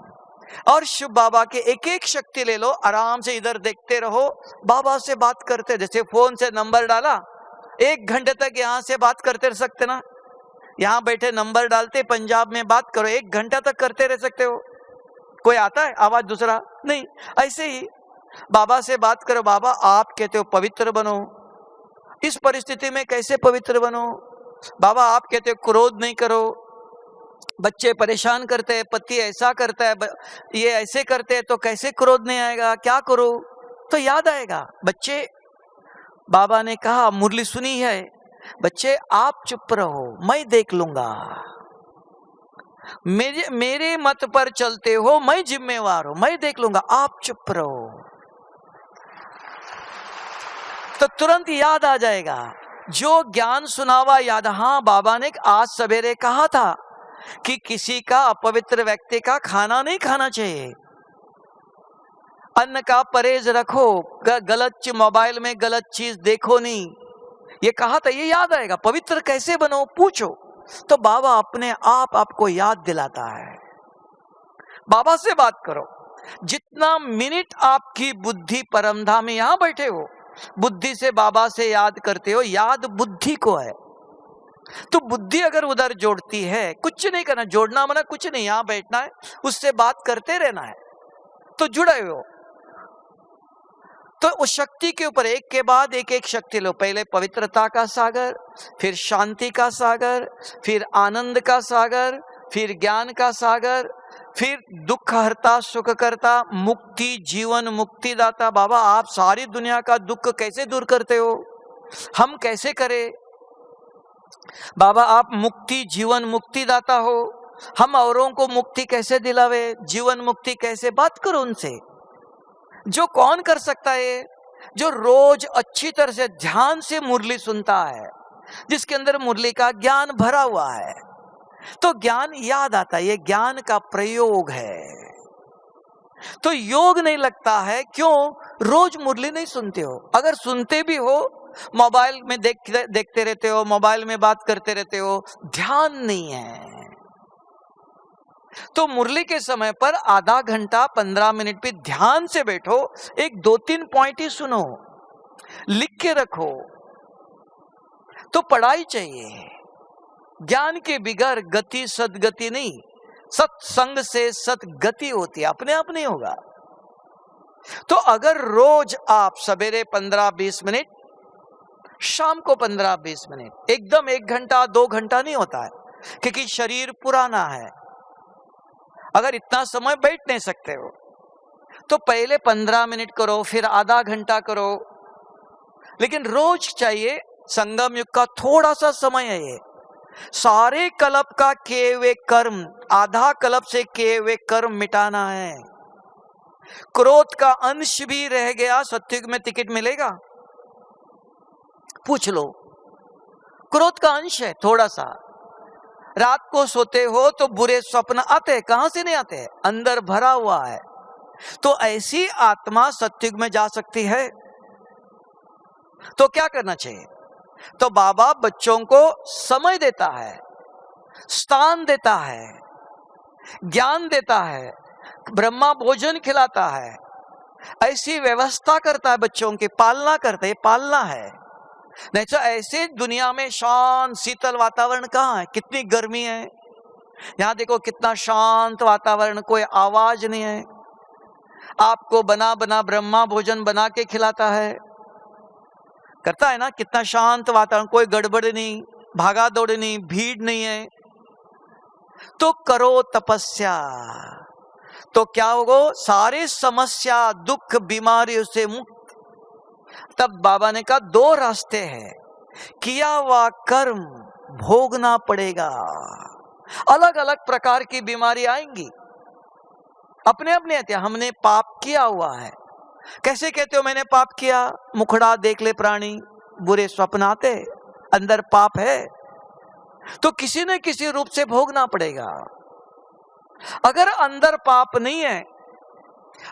और शिव बाबा के एक एक शक्ति ले लो, आराम से इधर देखते रहो, बाबा से बात करते। जैसे फोन से नंबर डाला, 1 घंटे तक यहां से बात करते रह सकते ना। यहां बैठे नंबर डालते, पंजाब में बात करो, 1 घंटा तक करते रह सकते हो। कोई आता है आवाज दूसरा? नहीं। ऐसे ही बाबा से बात करो, बाबा आप कहते हो पवित्र बनो, इस परिस्थिति में कैसे पवित्र बनो? बाबा आप कहते हो क्रोध नहीं करो, बच्चे परेशान करते हैं, पति ऐसा करता है, ये ऐसे करते हैं, तो कैसे क्रोध नहीं आएगा? क्या करो? तो याद आएगा। बच्चे, बाबा ने कहा, मुरली सुनी है, बच्चे आप चुप रहो, मैं देख लूंगा, मेरे मत पर चलते हो, मैं जिम्मेवार हूं, मैं देख लूंगा, आप चुप रहो। तो तुरंत याद आ जाएगा, जो ज्ञान सुनावा याद। हाँ, बाबा ने आज सवेरे कहा था कि किसी का, अपवित्र व्यक्ति का खाना नहीं खाना चाहिए, अन्न का परहेज रखो, गलत मोबाइल में गलत चीज देखो नहीं, ये कहा था। ये याद आएगा। पवित्र कैसे बनो पूछो, तो बाबा अपने आप आपको याद दिलाता है। बाबा से बात करो, जितना मिनट आपकी बुद्धि परमधाम में यहां बैठे हो, बुद्धि से बाबा से याद करते हो, याद बुद्धि को है। तो बुद्धि अगर उधर जोड़ती है, कुछ नहीं करना, जोड़ना मना कुछ नहीं, यहां बैठना है, उससे बात करते रहना है, तो जुड़े हो। तो उस शक्ति के ऊपर एक के बाद एक एक शक्ति लो। पहले पवित्रता का सागर, फिर शांति का सागर, फिर आनंद का सागर, फिर ज्ञान का सागर, फिर दुख हरता सुख करता मुक्ति जीवन मुक्ति दाता। बाबा आप सारी दुनिया का दुख कैसे दूर करते हो, हम कैसे करें? बाबा आप मुक्ति जीवन मुक्ति दाता हो, हम औरों को मुक्ति कैसे दिलावे, जीवन मुक्ति कैसे? बात करो उनसे। जो कौन कर सकता है? जो रोज अच्छी तरह से ध्यान से मुरली सुनता है, जिसके अंदर मुरली का ज्ञान भरा हुआ है, तो ज्ञान याद आता है। ये ज्ञान का प्रयोग है। तो योग नहीं लगता है, क्यों? रोज मुरली नहीं सुनते हो। अगर सुनते भी हो, मोबाइल में देखते रहते हो, मोबाइल में बात करते रहते हो, ध्यान नहीं है। तो मुरली के समय पर आधा घंटा 15 मिनट भी ध्यान से बैठो, एक 2-3 पॉइंट ही सुनो, लिख के रखो। तो पढ़ाई चाहिए। ज्ञान के बिगर गति सदगति नहीं, सत्संग से सदगति होती है, अपने आप नहीं होगा। तो अगर रोज आप सवेरे 15-20 मिनट, शाम को 15-20 मिनट, एकदम 1 घंटा 2 घंटा नहीं होता है, क्योंकि शरीर पुराना है। अगर इतना समय बैठ नहीं सकते हो तो पहले 15 मिनट करो, फिर आधा घंटा करो, लेकिन रोज चाहिए। संगम युग का थोड़ा सा समय है ये। सारे कल्प का किए हुए कर्म, आधा कल्प से किए हुए कर्म मिटाना है। क्रोध का अंश भी रह गया, सत्युग में टिकट मिलेगा? पूछ लो। क्रोध का अंश है थोड़ा सा। रात को सोते हो तो बुरे स्वप्न आते हैं, कहां से नहीं आते हैं? अंदर भरा हुआ है। तो ऐसी आत्मा सत्युग में जा सकती है। तो क्या करना चाहिए? तो बाबा बच्चों को समय देता है, स्थान देता है, ज्ञान देता है, ब्रह्मा भोजन खिलाता है, ऐसी व्यवस्था करता है, बच्चों की पालना करते हैं। पालना है, नहीं तो ऐसे दुनिया में शांत शीतल वातावरण कहाँ है? कितनी गर्मी है। यहाँ देखो कितना शांत वातावरण, कोई आवाज नहीं है। आपको बना बना ब्रह्मा भोजन बना के खिलाता है, करता है ना। कितना शांत वातावरण, कोई गड़बड़ नहीं, भागा दौड़ नहीं, भीड़ नहीं है। तो करो तपस्या, तो क्या होगा? सारे समस्या दुख बीमारियों से मुक्त। तब बाबा ने कहा 2 रास्ते हैं, किया हुआ कर्म भोगना पड़ेगा। अलग अलग प्रकार की बीमारी आएंगी, अपने अपने आते। हमने पाप किया हुआ है। कैसे कहते हो मैंने पाप किया? मुखड़ा देख ले प्राणी, बुरे स्वप्न आते, अंदर पाप है, तो किसी न किसी रूप से भोगना पड़ेगा। अगर अंदर पाप नहीं है,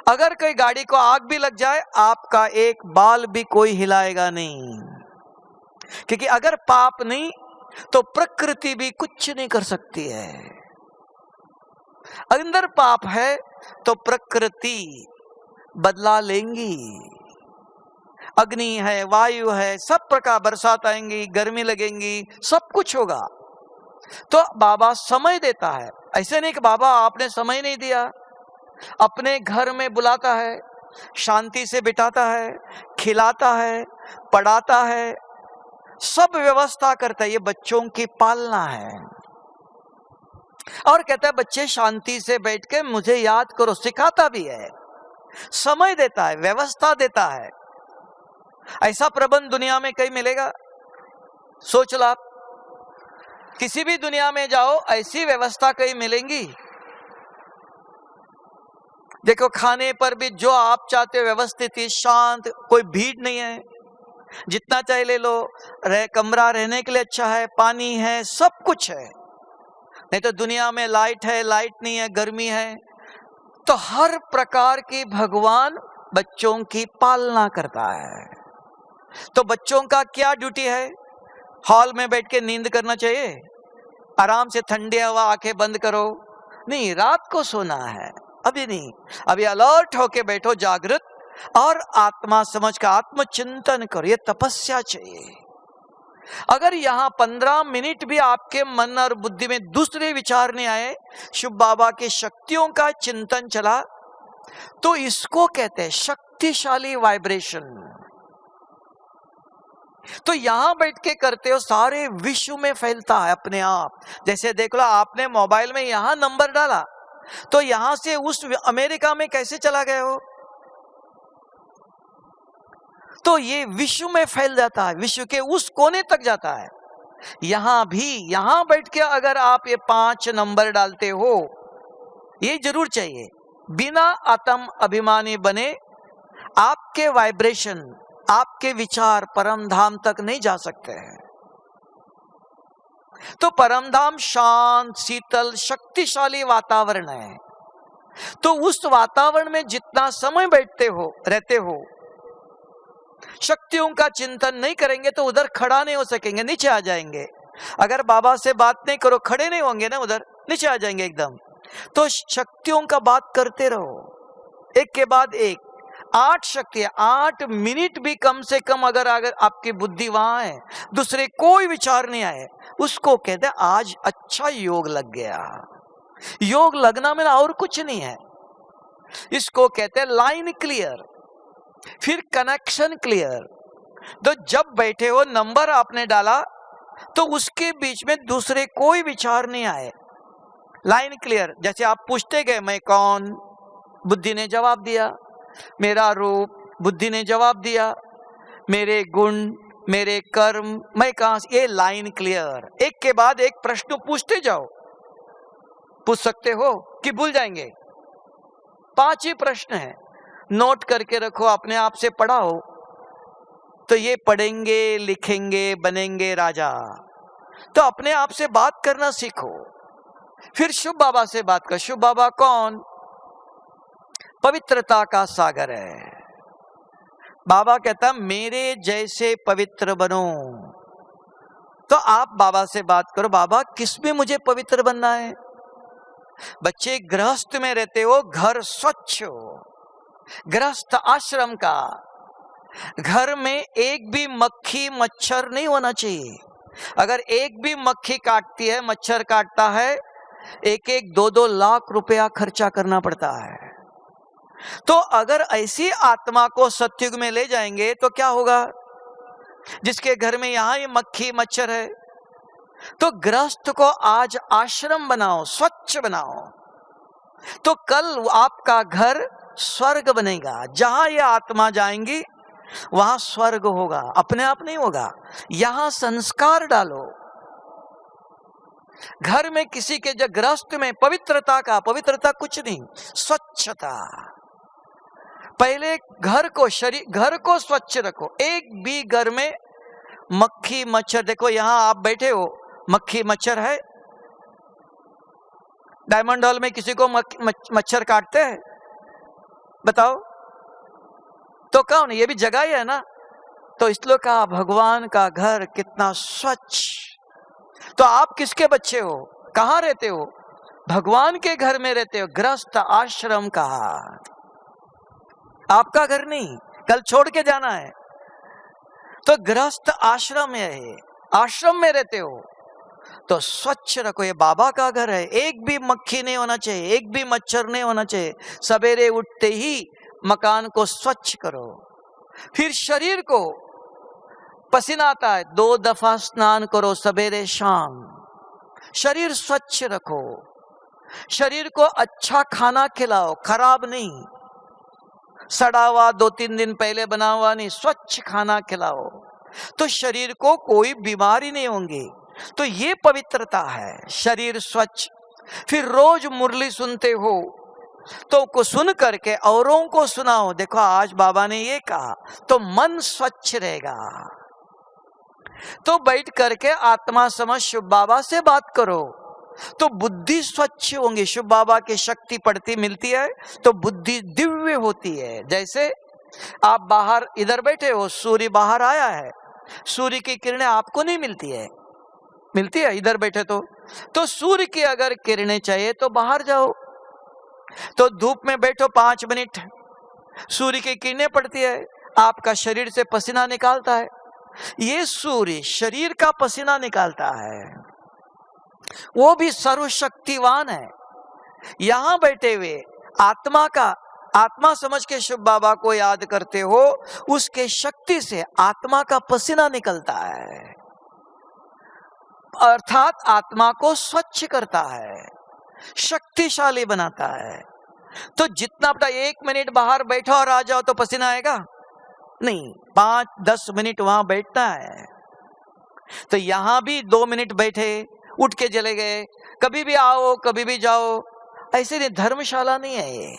अगर कोई गाड़ी को आग भी लग जाए, आपका एक बाल भी कोई हिलाएगा नहीं, क्योंकि अगर पाप नहीं तो प्रकृति भी कुछ नहीं कर सकती है। अंदर पाप है तो प्रकृति बदला लेंगी। अग्नि है, वायु है, सब प्रकार, बरसात आएंगी, गर्मी लगेंगी, सब कुछ होगा। तो बाबा समय देता है। ऐसे नहीं कि बाबा आपने समय नहीं दिया। अपने घर में बुलाता है, शांति से बिठाता है, खिलाता है, पढ़ाता है, सब व्यवस्था करता है। ये बच्चों की पालना है। और कहता है बच्चे शांति से बैठ के मुझे याद करो, सिखाता भी है, समय देता है, व्यवस्था देता है। ऐसा प्रबंध दुनिया में कहीं मिलेगा? सोच लो, आप किसी भी दुनिया में जाओ, ऐसी व्यवस्था कहीं मिलेंगी? देखो खाने पर भी जो आप चाहते हो व्यवस्थित ही, शांत, कोई भीड़ नहीं है, जितना चाहे ले लो। कमरा रहने के लिए अच्छा है, पानी है, सब कुछ है। नहीं तो दुनिया में लाइट है, लाइट नहीं है, गर्मी है। तो हर प्रकार की भगवान बच्चों की पालना करता है। तो बच्चों का क्या ड्यूटी है? हॉल में बैठ के नींद करना चाहिए? आराम से ठंडी हवा, आंखें बंद करो? नहीं, रात को सोना है। अभी नहीं, अभी अलर्ट होके बैठो, जागृत, और आत्मा समझ का आत्मचिंतन करो। ये तपस्या चाहिए। अगर यहाँ 15 मिनट भी आपके मन और बुद्धि में दूसरे विचार नहीं आए, शिव बाबा की शक्तियों का चिंतन चला, तो इसको कहते हैं शक्तिशाली वाइब्रेशन। तो यहां बैठ के करते हो, सारे विश्व में फैलता है अपने आप। जैसे देख लो, आपने मोबाइल में यहां नंबर डाला, तो यहां से उस अमेरिका में कैसे चला गए हो? तो ये विश्व में फैल जाता है, विश्व के उस कोने तक जाता है। यहां भी, यहां बैठ के अगर आप ये 5 नंबर डालते हो, ये जरूर चाहिए, बिना आत्म अभिमानी बने आपके वाइब्रेशन, आपके विचार परम धाम तक नहीं जा सकते हैं। तो परम धाम शांत, शीतल, शक्तिशाली वातावरण है। तो उस वातावरण में जितना समय बैठते हो, रहते हो, शक्तियों का चिंतन नहीं करेंगे तो उधर खड़ा नहीं हो सकेंगे, नीचे आ जाएंगे। अगर बाबा से बात नहीं करो, खड़े नहीं होंगे ना, उधर नीचे आ जाएंगे एकदम। तो शक्तियों का बात करते रहो, एक के बाद एक। 8 शक्तियां, 8 मिनट भी कम से कम अगर आपकी बुद्धि वहां है, दूसरे कोई विचार नहीं आए, उसको कहते हैं आज अच्छा योग लग गया। योग लगना में और कुछ नहीं है, इसको कहते हैं लाइन क्लियर, फिर कनेक्शन क्लियर। तो जब बैठे हो, नंबर आपने डाला तो उसके बीच में दूसरे कोई विचार नहीं आए, लाइन क्लियर। जैसे आप पूछते गए मैं कौन, बुद्धि ने जवाब दिया, मेरा रूप, बुद्धि ने जवाब दिया, मेरे गुण, मेरे कर्म, मैं कहां से, ये लाइन क्लियर। एक के बाद एक प्रश्न पूछते जाओ, पूछ सकते हो कि भूल जाएंगे। 5 ही प्रश्न है, नोट करके रखो, अपने आप से पढ़ाओ, तो ये पढ़ेंगे, लिखेंगे, बनेंगे राजा। तो अपने आप से बात करना सीखो। फिर शुभ बाबा से बात कर। शुभ बाबा कौन? पवित्रता का सागर है। बाबा कहता मेरे जैसे पवित्र बनो। तो आप बाबा से बात करो, बाबा किस में मुझे पवित्र बनना है? बच्चे गृहस्थ में रहते हो, घर स्वच्छ हो, गृहस्थ आश्रम का, घर में एक भी मक्खी मच्छर नहीं होना चाहिए। अगर एक भी मक्खी काटती है, मच्छर काटता है, 1-1, 2-2 लाख रुपया खर्चा करना पड़ता है। तो अगर ऐसी आत्मा को सत्युग में ले जाएंगे तो क्या होगा? जिसके घर में यहां ये मक्खी मच्छर है, तो गृहस्थ को आज आश्रम बनाओ, स्वच्छ बनाओ, तो कल आपका घर स्वर्ग बनेगा। जहां ये आत्मा जाएंगी वहां स्वर्ग होगा, अपने आप नहीं होगा। यहां संस्कार डालो। घर में किसी के गृहस्थ में पवित्रता कुछ नहीं, स्वच्छता। पहले घर को स्वच्छ रखो। एक भी घर में मक्खी मच्छर, देखो यहां आप बैठे हो, मक्खी मच्छर है? डायमंड हॉल में किसी को मच्छर काटते हैं? बताओ तो कौन? ये भी जगह ही है ना। तो इसलिए कहा भगवान का घर कितना स्वच्छ। तो आप किसके बच्चे हो? कहां रहते हो? भगवान के घर में रहते हो। गृहस्थ आश्रम का, आपका घर नहीं, कल छोड़ के जाना है। तो गृहस्थ आश्रम है, आश्रम में रहते हो तो स्वच्छ रखो। ये बाबा का घर है, एक भी मक्खी नहीं होना चाहिए, एक भी मच्छर नहीं होना चाहिए। सवेरे उठते ही मकान को स्वच्छ करो। फिर शरीर को, पसीना आता है, 2 दफा स्नान करो सवेरे शाम। शरीर स्वच्छ रखो। शरीर को अच्छा खाना खिलाओ, खराब नहीं, सड़ा हुआ 2-3 दिन पहले बना हुआ नहीं, स्वच्छ खाना खिलाओ, तो शरीर को कोई बीमारी नहीं होंगी। तो ये पवित्रता है, शरीर स्वच्छ। फिर रोज मुरली सुनते हो तो को सुन करके औरों को सुनाओ, देखो आज बाबा ने ये कहा, तो मन स्वच्छ रहेगा। तो बैठ करके आत्मा समझ शुभ बाबा से बात करो तो बुद्धि स्वच्छ होंगी। शुभ बाबा की शक्ति पड़ती मिलती है तो बुद्धि दिव्य होती है। जैसे आप बाहर इधर बैठे हो, सूर्य बाहर आया है, सूर्य की किरणें आपको नहीं मिलती है, मिलती है इधर बैठे तो सूर्य की अगर किरणें चाहिए तो बाहर जाओ। तो धूप में बैठो 5 मिनट, सूर्य की किरणें पड़ती है, आपका शरीर से पसीना निकालता है। ये सूर्य शरीर का पसीना निकालता है, वो भी सर्वशक्तिवान है। यहां बैठे हुए आत्मा समझ के शुभ बाबा को याद करते हो, उसके शक्ति से आत्मा का पसीना निकलता है, अर्थात आत्मा को स्वच्छ करता है। शक्तिशाली बनाता है। तो जितना अपना 1 मिनट बाहर बैठो और आ जाओ तो पसीना आएगा नहीं, 5-10 मिनट वहां बैठना है। तो यहां भी 2 मिनट बैठे, उठ के चले गए, कभी भी आओ कभी भी जाओ, ऐसे नहीं, धर्मशाला नहीं है ये।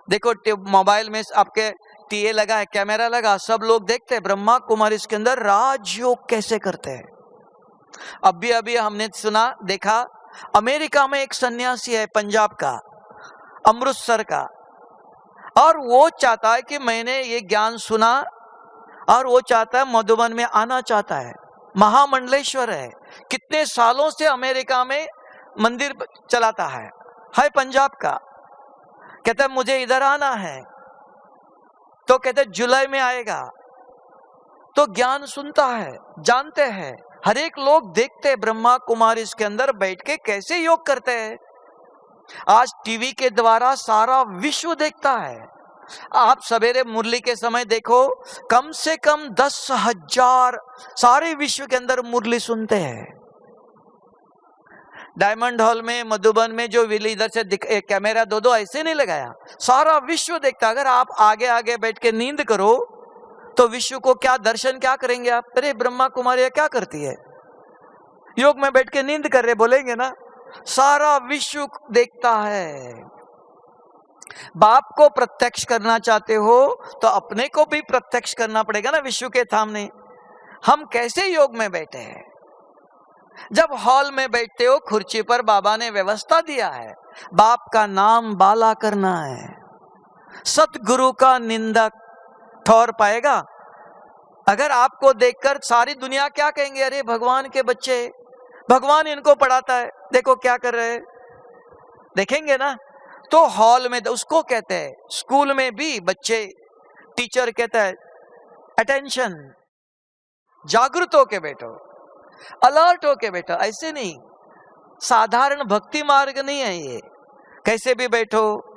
देखो मोबाइल में आपके टीए लगा है, कैमरा लगा, सब लोग देखते हैं ब्रह्मा कुमारी इसके अंदर राजयोग कैसे करते हैं। अभी हमने सुना देखा, अमेरिका में एक सन्यासी है पंजाब का, अमृतसर का, और वो चाहता है कि मैंने ये ज्ञान सुना, और वो चाहता है मधुबन में आना चाहता है। महामंडलेश्वर है, कितने सालों से अमेरिका में मंदिर चलाता है पंजाब का। कहता है मुझे इधर आना है, तो कहते जुलाई में आएगा। तो ज्ञान सुनता है, जानते हैं, हर एक लोग देखते हैं ब्रह्मा कुमारी इसके अंदर बैठ के कैसे योग करते हैं। आज टीवी के द्वारा सारा विश्व देखता है। आप सवेरे मुरली के समय देखो, कम से कम 10,000 सारे विश्व के अंदर मुरली सुनते हैं। डायमंड हॉल में, मधुबन में जो विली इधर से कैमरा दो ऐसे नहीं लगाया, सारा विश्व देखता। अगर आप आगे आगे बैठ के नींद करो तो विश्व को क्या दर्शन क्या करेंगे आप? अरे ब्रह्मा कुमारी क्या करती है, योग में बैठ के नींद कर रहे बोलेंगे ना। सारा विश्व देखता है। बाप को प्रत्यक्ष करना चाहते हो तो अपने को भी प्रत्यक्ष करना पड़ेगा ना विश्व के सामने। हम कैसे योग में बैठे हैं? जब हॉल में बैठते हो, कुर्सी पर बाबा ने व्यवस्था दिया है, बाप का नाम बाला करना है। सतगुरु का निंदक ठौर पाएगा। अगर आपको देखकर सारी दुनिया क्या कहेंगे, अरे भगवान के बच्चे, भगवान इनको पढ़ाता है, देखो क्या कर रहे हैं, देखेंगे ना। तो हॉल में उसको कहते हैं, स्कूल में भी बच्चे, टीचर कहता है अटेंशन, जागृत होके बैठो, अलर्ट होके बैठो। ऐसे नहीं, साधारण भक्ति मार्ग नहीं है ये, कैसे भी बैठो।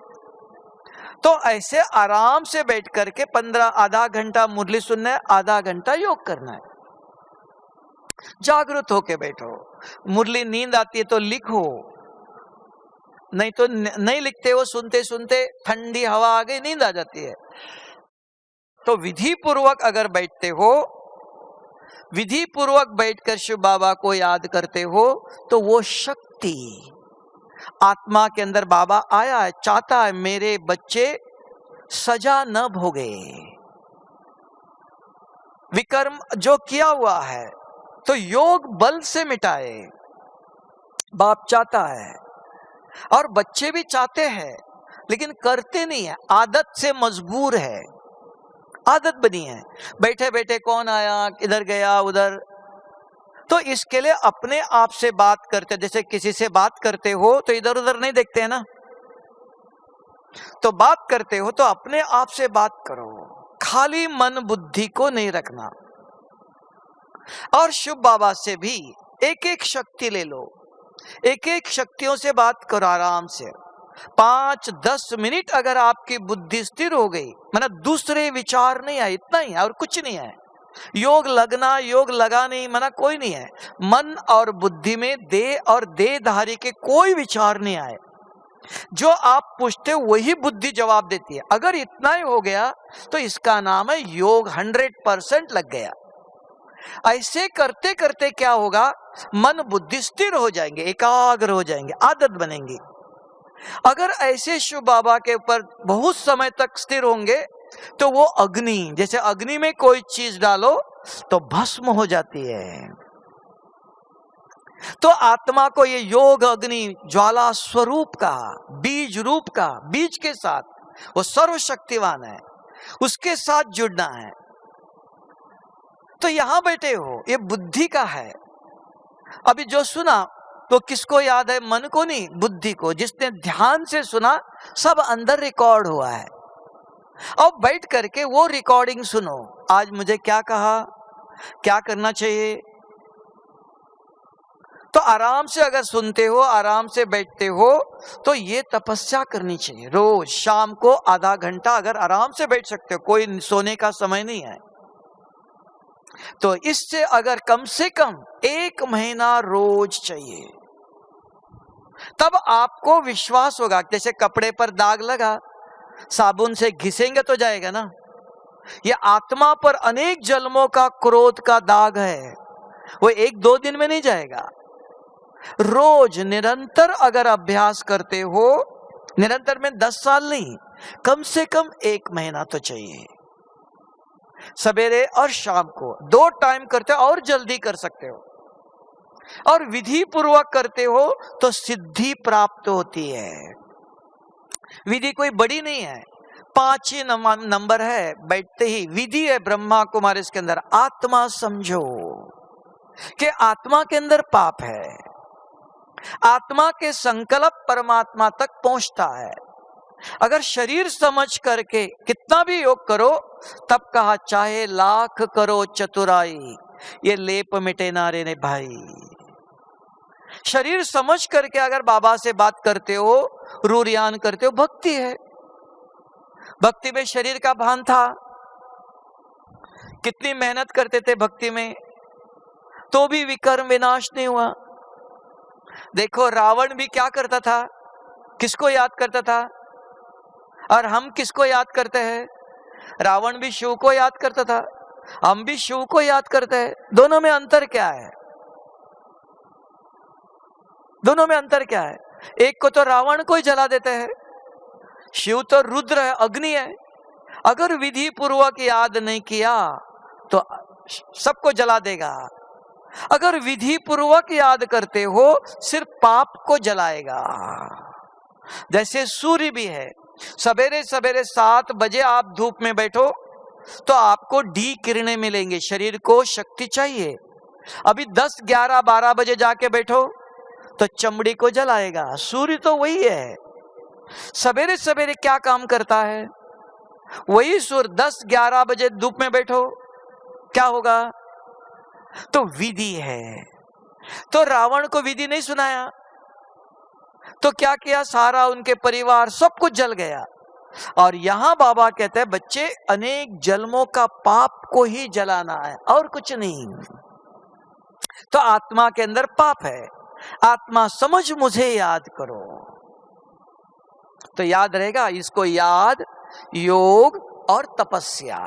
तो ऐसे आराम से बैठ करके 15 आधा घंटा मुरली सुनना है, आधा घंटा योग करना है। जागृत होके बैठो। मुरली नींद आती है तो लिखो, नहीं तो नहीं लिखते हो, सुनते सुनते ठंडी हवा आ गई, नींद आ जाती है। तो विधि पूर्वक अगर बैठते हो, विधि पूर्वक बैठकर शिव बाबा को याद करते हो, तो वो शक्ति आत्मा के अंदर बाबा आया है, चाहता है मेरे बच्चे सजा न भोगे, विकर्म जो किया हुआ है तो योग बल से मिटाए। बाप चाहता है, और बच्चे भी चाहते हैं, लेकिन करते नहीं है, आदत से मजबूर है, आदत बनी है। बैठे बैठे कौन आया, इधर गया उधर। तो इसके लिए अपने आप से बात करते, जैसे किसी से बात करते हो तो इधर उधर नहीं देखते हैं ना, तो बात करते हो तो अपने आप से बात करो, खाली मन बुद्धि को नहीं रखना। और शिव बाबा से भी एक एक शक्ति ले लो, एक एक शक्तियों से बात करो आराम से। 5-10 मिनट अगर आपकी बुद्धि स्थिर हो गई, मतलब दूसरे विचार नहीं आए, इतना ही और कुछ नहीं है। योग लगना, योग लगा नहीं, मना कोई नहीं है। मन और बुद्धि में देह और देहधारी के कोई विचार नहीं आए, जो आप पूछते हो वही बुद्धि जवाब देती है। अगर इतना ही हो गया तो इसका नाम है योग 100% लग गया। ऐसे करते करते क्या होगा, मन बुद्धि स्थिर हो जाएंगे, एकाग्र हो जाएंगे, आदत बनेंगी। अगर ऐसे शिव बाबा के ऊपर बहुत समय तक स्थिर होंगे तो वो अग्नि, जैसे अग्नि में कोई चीज डालो तो भस्म हो जाती है। तो आत्मा को ये योग अग्नि ज्वाला स्वरूप का, बीज रूप का, बीज के साथ वो सर्वशक्तिवान है, उसके साथ जुड़ना है। तो यहां बैठे हो, ये बुद्धि का है। अभी जो सुना तो किसको याद है? मन को नहीं, बुद्धि को। जिसने ध्यान से सुना सब अंदर रिकॉर्ड हुआ है। अब बैठ करके वो रिकॉर्डिंग सुनो, आज मुझे क्या कहा, क्या करना चाहिए। तो आराम से अगर सुनते हो, आराम से बैठते हो, तो ये तपस्या करनी चाहिए। रोज शाम को आधा घंटा अगर आराम से बैठ सकते हो, कोई सोने का समय नहीं है, तो इससे अगर कम से कम 1 महीना रोज चाहिए। तब आपको विश्वास होगा। जैसे कपड़े पर दाग लगा, साबुन से घिसेंगे तो जाएगा ना। ये आत्मा पर अनेक जन्मों का क्रोध का दाग है, वो एक दो दिन में नहीं जाएगा। रोज निरंतर अगर अभ्यास करते हो, निरंतर में 10 साल नहीं, कम से कम 1 महीना तो चाहिए। सवेरे और शाम को 2 टाइम करते हो, और जल्दी कर सकते हो, और विधि पूर्वक करते हो तो सिद्धि प्राप्त होती है। विधि कोई बड़ी नहीं है, 5 ही नंबर है, बैठते ही विधि है। ब्रह्मा कुमार इसके अंदर आत्मा समझो कि आत्मा के अंदर पाप है, आत्मा के संकल्प परमात्मा तक पहुंचता है। अगर शरीर समझ करके कितना भी योग करो, तब कहा चाहे लाख करो चतुराई, ये लेप मिटे नारे ने भाई। शरीर समझ करके अगर बाबा से बात करते हो, रूरियान करते हो, भक्ति है। भक्ति में शरीर का भान था, कितनी मेहनत करते थे भक्ति में, तो भी विकर्म विनाश नहीं हुआ। देखो रावण भी क्या करता था, किसको याद करता था, और हम किसको याद करते हैं? रावण भी शिव को याद करता था, हम भी शिव को याद करते हैं। दोनों में अंतर क्या है? दोनों में अंतर क्या है? एक को तो रावण को ही जला देते हैं, शिव तो रुद्र है, अग्नि है। अगर विधि पूर्वक याद नहीं किया तो सबको जला देगा। अगर विधि पूर्वक याद करते हो, सिर्फ पाप को जलाएगा। जैसे सूर्य भी है, सवेरे सवेरे 7 बजे आप धूप में बैठो तो आपको डी किरणें मिलेंगे, शरीर को शक्ति चाहिए। अभी 10, 11, 12 बजे जाके बैठो तो चमड़ी को जलाएगा। सूर्य तो वही है, सवेरे सवेरे क्या काम करता है, वही सूर्य। 10, 11 बजे धूप में बैठो, क्या होगा? तो विधि है। तो रावण को विधि नहीं सुनाया तो क्या किया? सारा उनके परिवार सब कुछ जल गया। और यहां बाबा कहते हैं बच्चे, अनेक जन्मों का पाप को ही जलाना है और कुछ नहीं। तो आत्मा के अंदर पाप है, आत्मा समझ मुझे याद करो तो याद रहेगा। इसको याद, योग और तपस्या।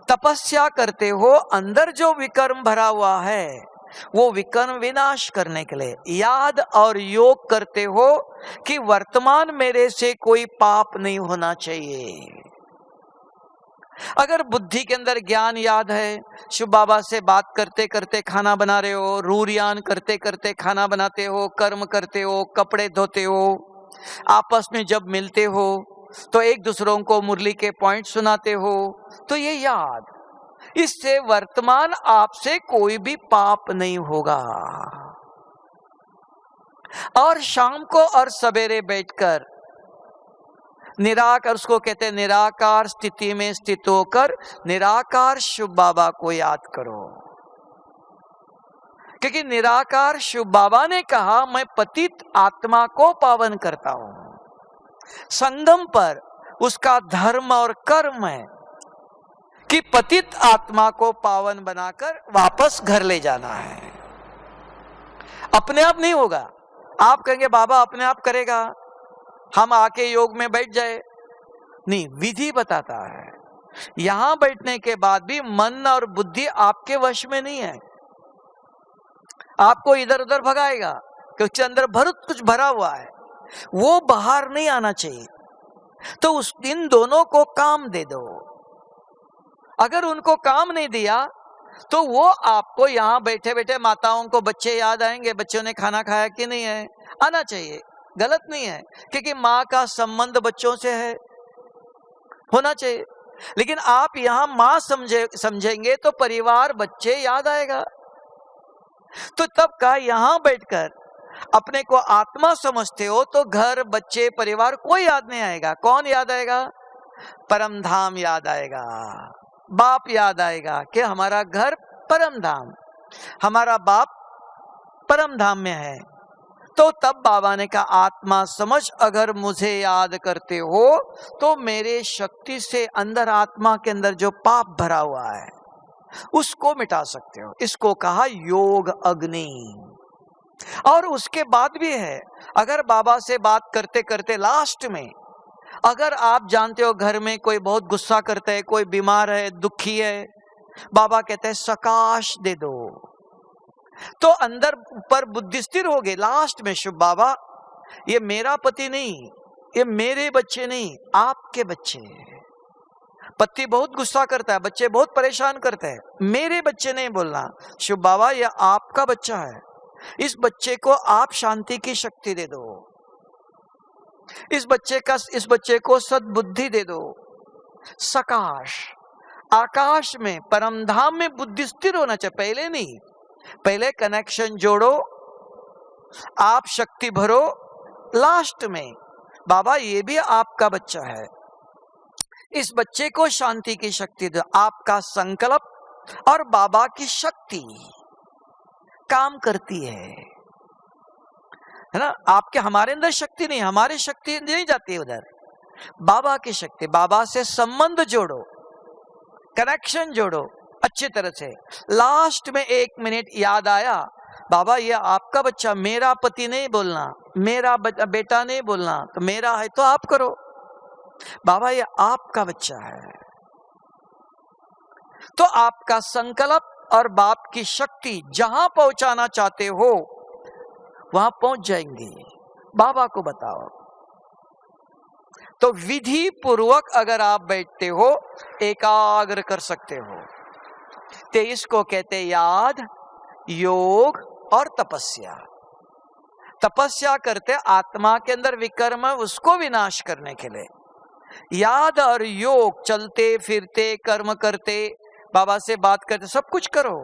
तपस्या करते हो, अंदर जो विकर्म भरा हुआ है वो विकर्म विनाश करने के लिए। याद और योग करते हो कि वर्तमान मेरे से कोई पाप नहीं होना चाहिए। अगर बुद्धि के अंदर ज्ञान याद है, शिव बाबा से बात करते करते खाना बना रहे हो, रूरियान करते करते खाना बनाते हो, कर्म करते हो, कपड़े धोते हो, आपस में जब मिलते हो तो एक दूसरों को मुरली के पॉइंट सुनाते हो, तो ये याद, इससे वर्तमान आपसे कोई भी पाप नहीं होगा। और शाम को और सवेरे बैठकर निराकार, उसको कहते हैं निराकार स्थिति में स्थित होकर निराकार शिव बाबा को याद करो। क्योंकि निराकार शिव बाबा ने कहा मैं पतित आत्मा को पावन करता हूं। संगम पर उसका धर्म और कर्म है कि पतित आत्मा को पावन बनाकर वापस घर ले जाना है। अपने आप नहीं होगा। आप कहेंगे बाबा अपने आप करेगा, हम आके योग में बैठ जाए, नहीं, विधि बताता है। यहां बैठने के बाद भी मन और बुद्धि आपके वश में नहीं है, आपको इधर उधर भगाएगा क्योंकि अंदर बहुत कुछ भरा हुआ है, वो बाहर नहीं आना चाहिए। तो उस इन दोनों को काम दे दो। अगर उनको काम नहीं दिया तो वो आपको यहां बैठे बैठे माताओं को बच्चे याद आएंगे, बच्चों ने खाना खाया कि नहीं है, आना चाहिए, गलत नहीं है, क्योंकि माँ का संबंध बच्चों से है, होना चाहिए। लेकिन आप यहां माँ समझेंगे तो परिवार बच्चे याद आएगा। तो तब का यहां बैठकर अपने को आत्मा समझते हो तो घर, बच्चे, परिवार कोई याद नहीं आएगा। कौन याद आएगा? परम धाम याद आएगा, बाप याद आएगा कि हमारा घर परम धाम, हमारा बाप परम धाम में है। तो तब बाबा ने कहा आत्मा समझ अगर मुझे याद करते हो तो मेरे शक्ति से अंदर आत्मा के अंदर जो पाप भरा हुआ है उसको मिटा सकते हो। इसको कहा योग अग्नि। और उसके बाद भी है, अगर बाबा से बात करते करते लास्ट में अगर आप जानते हो घर में कोई बहुत गुस्सा करता है, कोई बीमार है, दुखी है, बाबा कहते हैं सकाश दे दो, तो अंदर पर बुद्धि स्थिर हो गई। लास्ट में शुभ बाबा, ये मेरा पति नहीं, ये मेरे बच्चे नहीं, आपके बच्चे। पति बहुत गुस्सा करता है, बच्चे बहुत परेशान करते हैं, मेरे बच्चे नहीं बोलना। शुभ बाबा, यह आपका बच्चा है, इस बच्चे को आप शांति की शक्ति दे दो, इस बच्चे को सद्बुद्धि दे दो। सकाश, आकाश में, परमधाम में बुद्धि स्थिर होना चाहिए, पहले नहीं। पहले कनेक्शन जोड़ो, आप शक्ति भरो, लास्ट में बाबा ये भी आपका बच्चा है, इस बच्चे को शांति की शक्ति दो। आपका संकल्प और बाबा की शक्ति काम करती है ना। आपके हमारे अंदर शक्ति नहीं, हमारी शक्ति नहीं जाती है उधर, बाबा की शक्ति। बाबा से संबंध जोड़ो, कनेक्शन जोड़ो अच्छी तरह से। लास्ट में 1 मिनट याद आया, बाबा ये आपका बच्चा, मेरा पति नहीं बोलना, मेरा बेटा नहीं बोलना, तो मेरा है तो आप करो। बाबा ये आपका बच्चा है, तो आपका संकल्प और बाप की शक्ति जहां पहुंचाना चाहते हो वहां पहुंच जाएंगे। बाबा को बताओ। तो विधि पूर्वक अगर आप बैठते हो, एकाग्र कर सकते हो। तो इसको कहते याद, योग और तपस्या। तपस्या करते आत्मा के अंदर विकर्म, उसको विनाश करने के लिए। याद और योग, चलते फिरते कर्म करते, बाबा से बात करते, सब कुछ करो,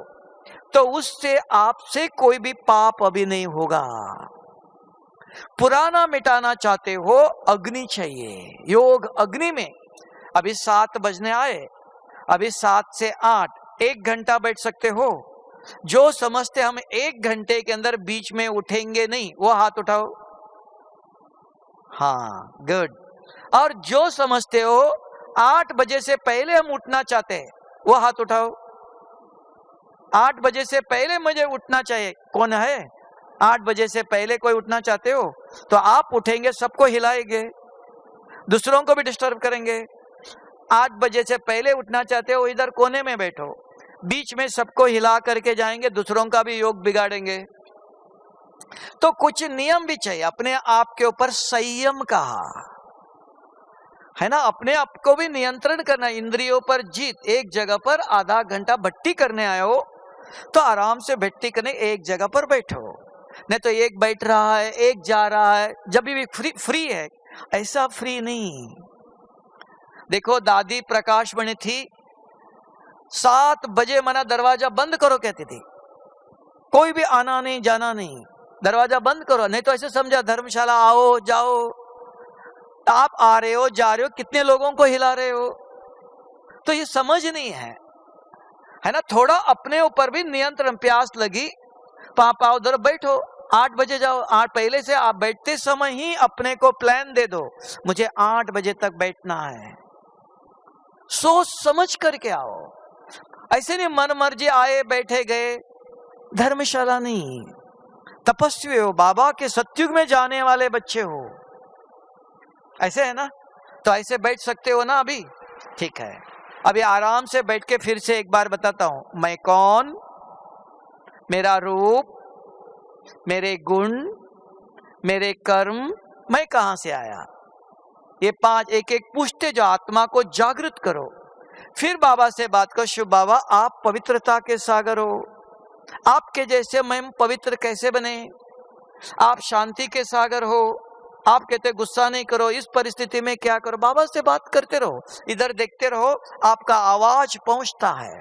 तो उससे आपसे कोई भी पाप अभी नहीं होगा। पुराना मिटाना चाहते हो, अग्नि चाहिए। योग अग्नि में। अभी 7 बजने आए, अभी 7 से 8 1 घंटा बैठ सकते हो। जो समझते हम 1 घंटे के अंदर बीच में उठेंगे नहीं, वो हाथ उठाओ। हाँ, गुड। और जो समझते हो 8 बजे से पहले हम उठना चाहते हैं, वो हाथ उठाओ। 8 बजे से पहले मुझे उठना चाहिए, कौन है? 8 बजे से पहले कोई उठना चाहते हो तो आप उठेंगे, सबको हिलाएंगे, दूसरों को भी डिस्टर्ब करेंगे। 8 बजे से पहले उठना चाहते हो, इधर कोने में बैठो, बीच में सबको हिला करके जाएंगे, दूसरों का भी योग बिगाड़ेंगे। तो कुछ नियम भी चाहिए, अपने आप के ऊपर संयम कहा है ना, अपने आप को भी नियंत्रण करना, इंद्रियों पर जीत। एक जगह पर आधा घंटा भट्टी करने आए हो तो आराम से भट्टी करने एक जगह पर बैठो, नहीं तो एक बैठ रहा है, एक जा रहा है, जब भी फ्री है। ऐसा फ्री नहीं। देखो दादी प्रकाश बनी थी, 7 बजे मना दरवाजा बंद करो कहती थी, कोई भी आना नहीं जाना नहीं, दरवाजा बंद करो, नहीं तो ऐसे समझा धर्मशाला आओ जाओ। आप आ रहे हो जा रहे हो, कितने लोगों को हिला रहे हो, तो ये समझ नहीं है ना। थोड़ा अपने ऊपर भी नियंत्रण। प्यास लगी, पापा उधर बैठो, 8 बजे जाओ। 8 पहले से आप बैठते समय ही अपने को प्लान दे दो, मुझे 8 बजे तक बैठना है। सोच समझ करके आओ, ऐसे नहीं मन मर्जी आए बैठे गए। धर्मशाला नहीं, तपस्वी हो, बाबा के सत्युग में जाने वाले बच्चे हो, ऐसे है ना। तो ऐसे बैठ सकते हो ना अभी, ठीक है। अभी आराम से बैठ के फिर से एक बार बताता हूं, मैं कौन, मेरा रूप, मेरे गुण, मेरे कर्म, मैं कहां से आया, ये 5 एक एक पूछते जो आत्मा को जागृत करो। फिर बाबा से बात करो, शिव बाबा आप पवित्रता के सागर हो, आपके जैसे मैं पवित्र कैसे बने। आप शांति के सागर हो, आप कहते गुस्सा नहीं करो, इस परिस्थिति में क्या करो। बाबा से बात करते रहो, इधर देखते रहो, आपका आवाज पहुंचता है।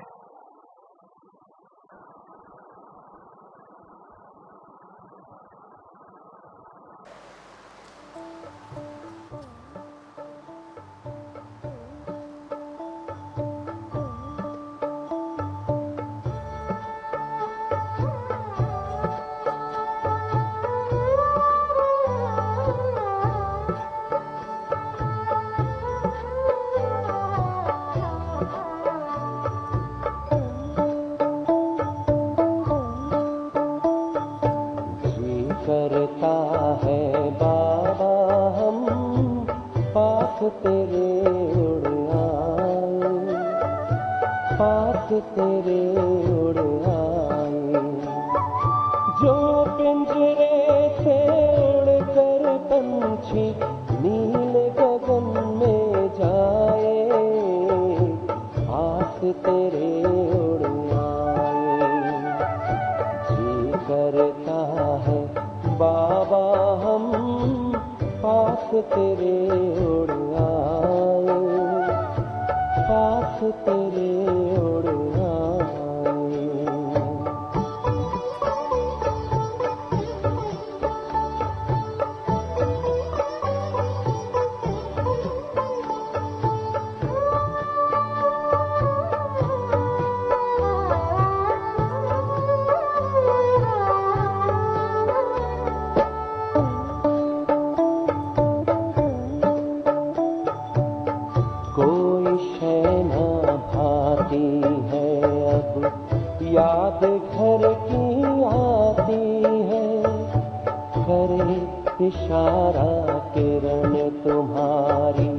उड़ आए, पास तेरे उड़ आए। जो पिंजरे से उड़कर पंछी नील गगन में जाए, पास तेरे उड़ आए। जी करता है बाबा हम पास तेरे उड़ आए, पास तेरे उड़ आए। कोई शय ना भाती है अब, याद घर की आती है। करे इशारा किरण तुम्हारी,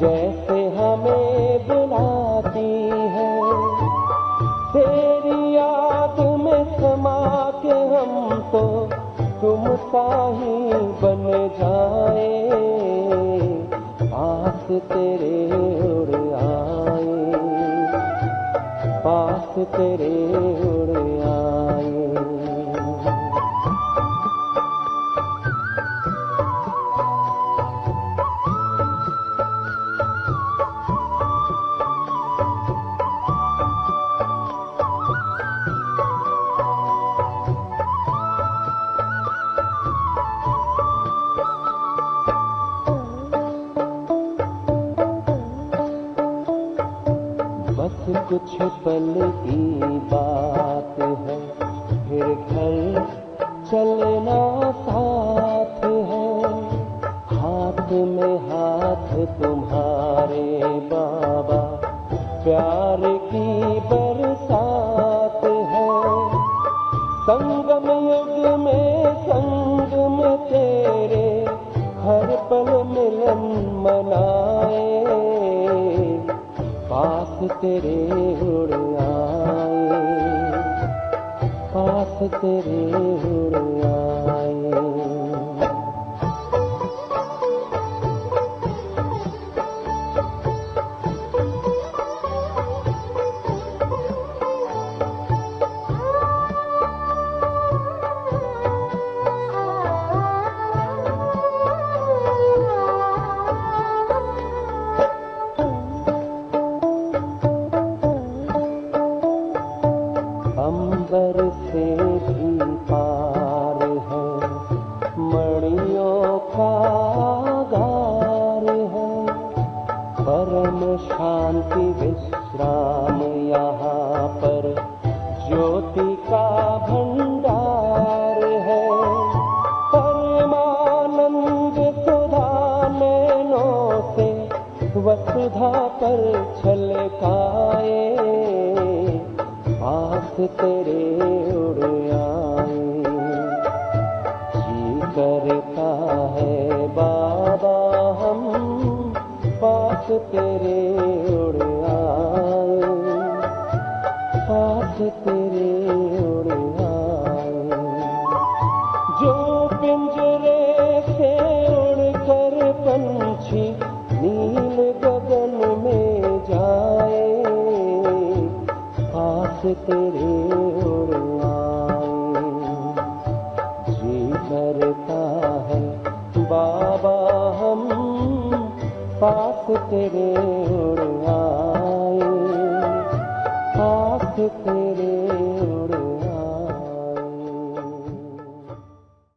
जैसे हमें बुलाती है। तेरी याद में समा के हम तो तुम सा ही बन जाए, पास तेरे उड़ आए, पास तेरे उड़ आए। बस कुछ पल की बात है, फिर घर चलना साथ है। हाथ में हाथ तुम्हारे बाबा, प्यार की बरसात है। संगम युग में संग में तेरे, हर पल मिलन मनाए, पास तेरे उड़ आए, पास तेरे उड़ आए। अंबर से भी पार है, मणियों का गार है। परम शांति विश्राम यहाँ पर, ज्योति का भंडार है। परमानंद सुधा नैनों से वसुधा पर छलकाए, पास तेरे उड़ आए। जी करता है बाबा हम पास तेरे उड़ आए, पास तेरे उड़ आए। जो पिंजरे से उड़कर पंछी नील गगन में जाए, पास तेरे उड़ आए। जी करता है बाबा हम पास तेरे उड़ आए,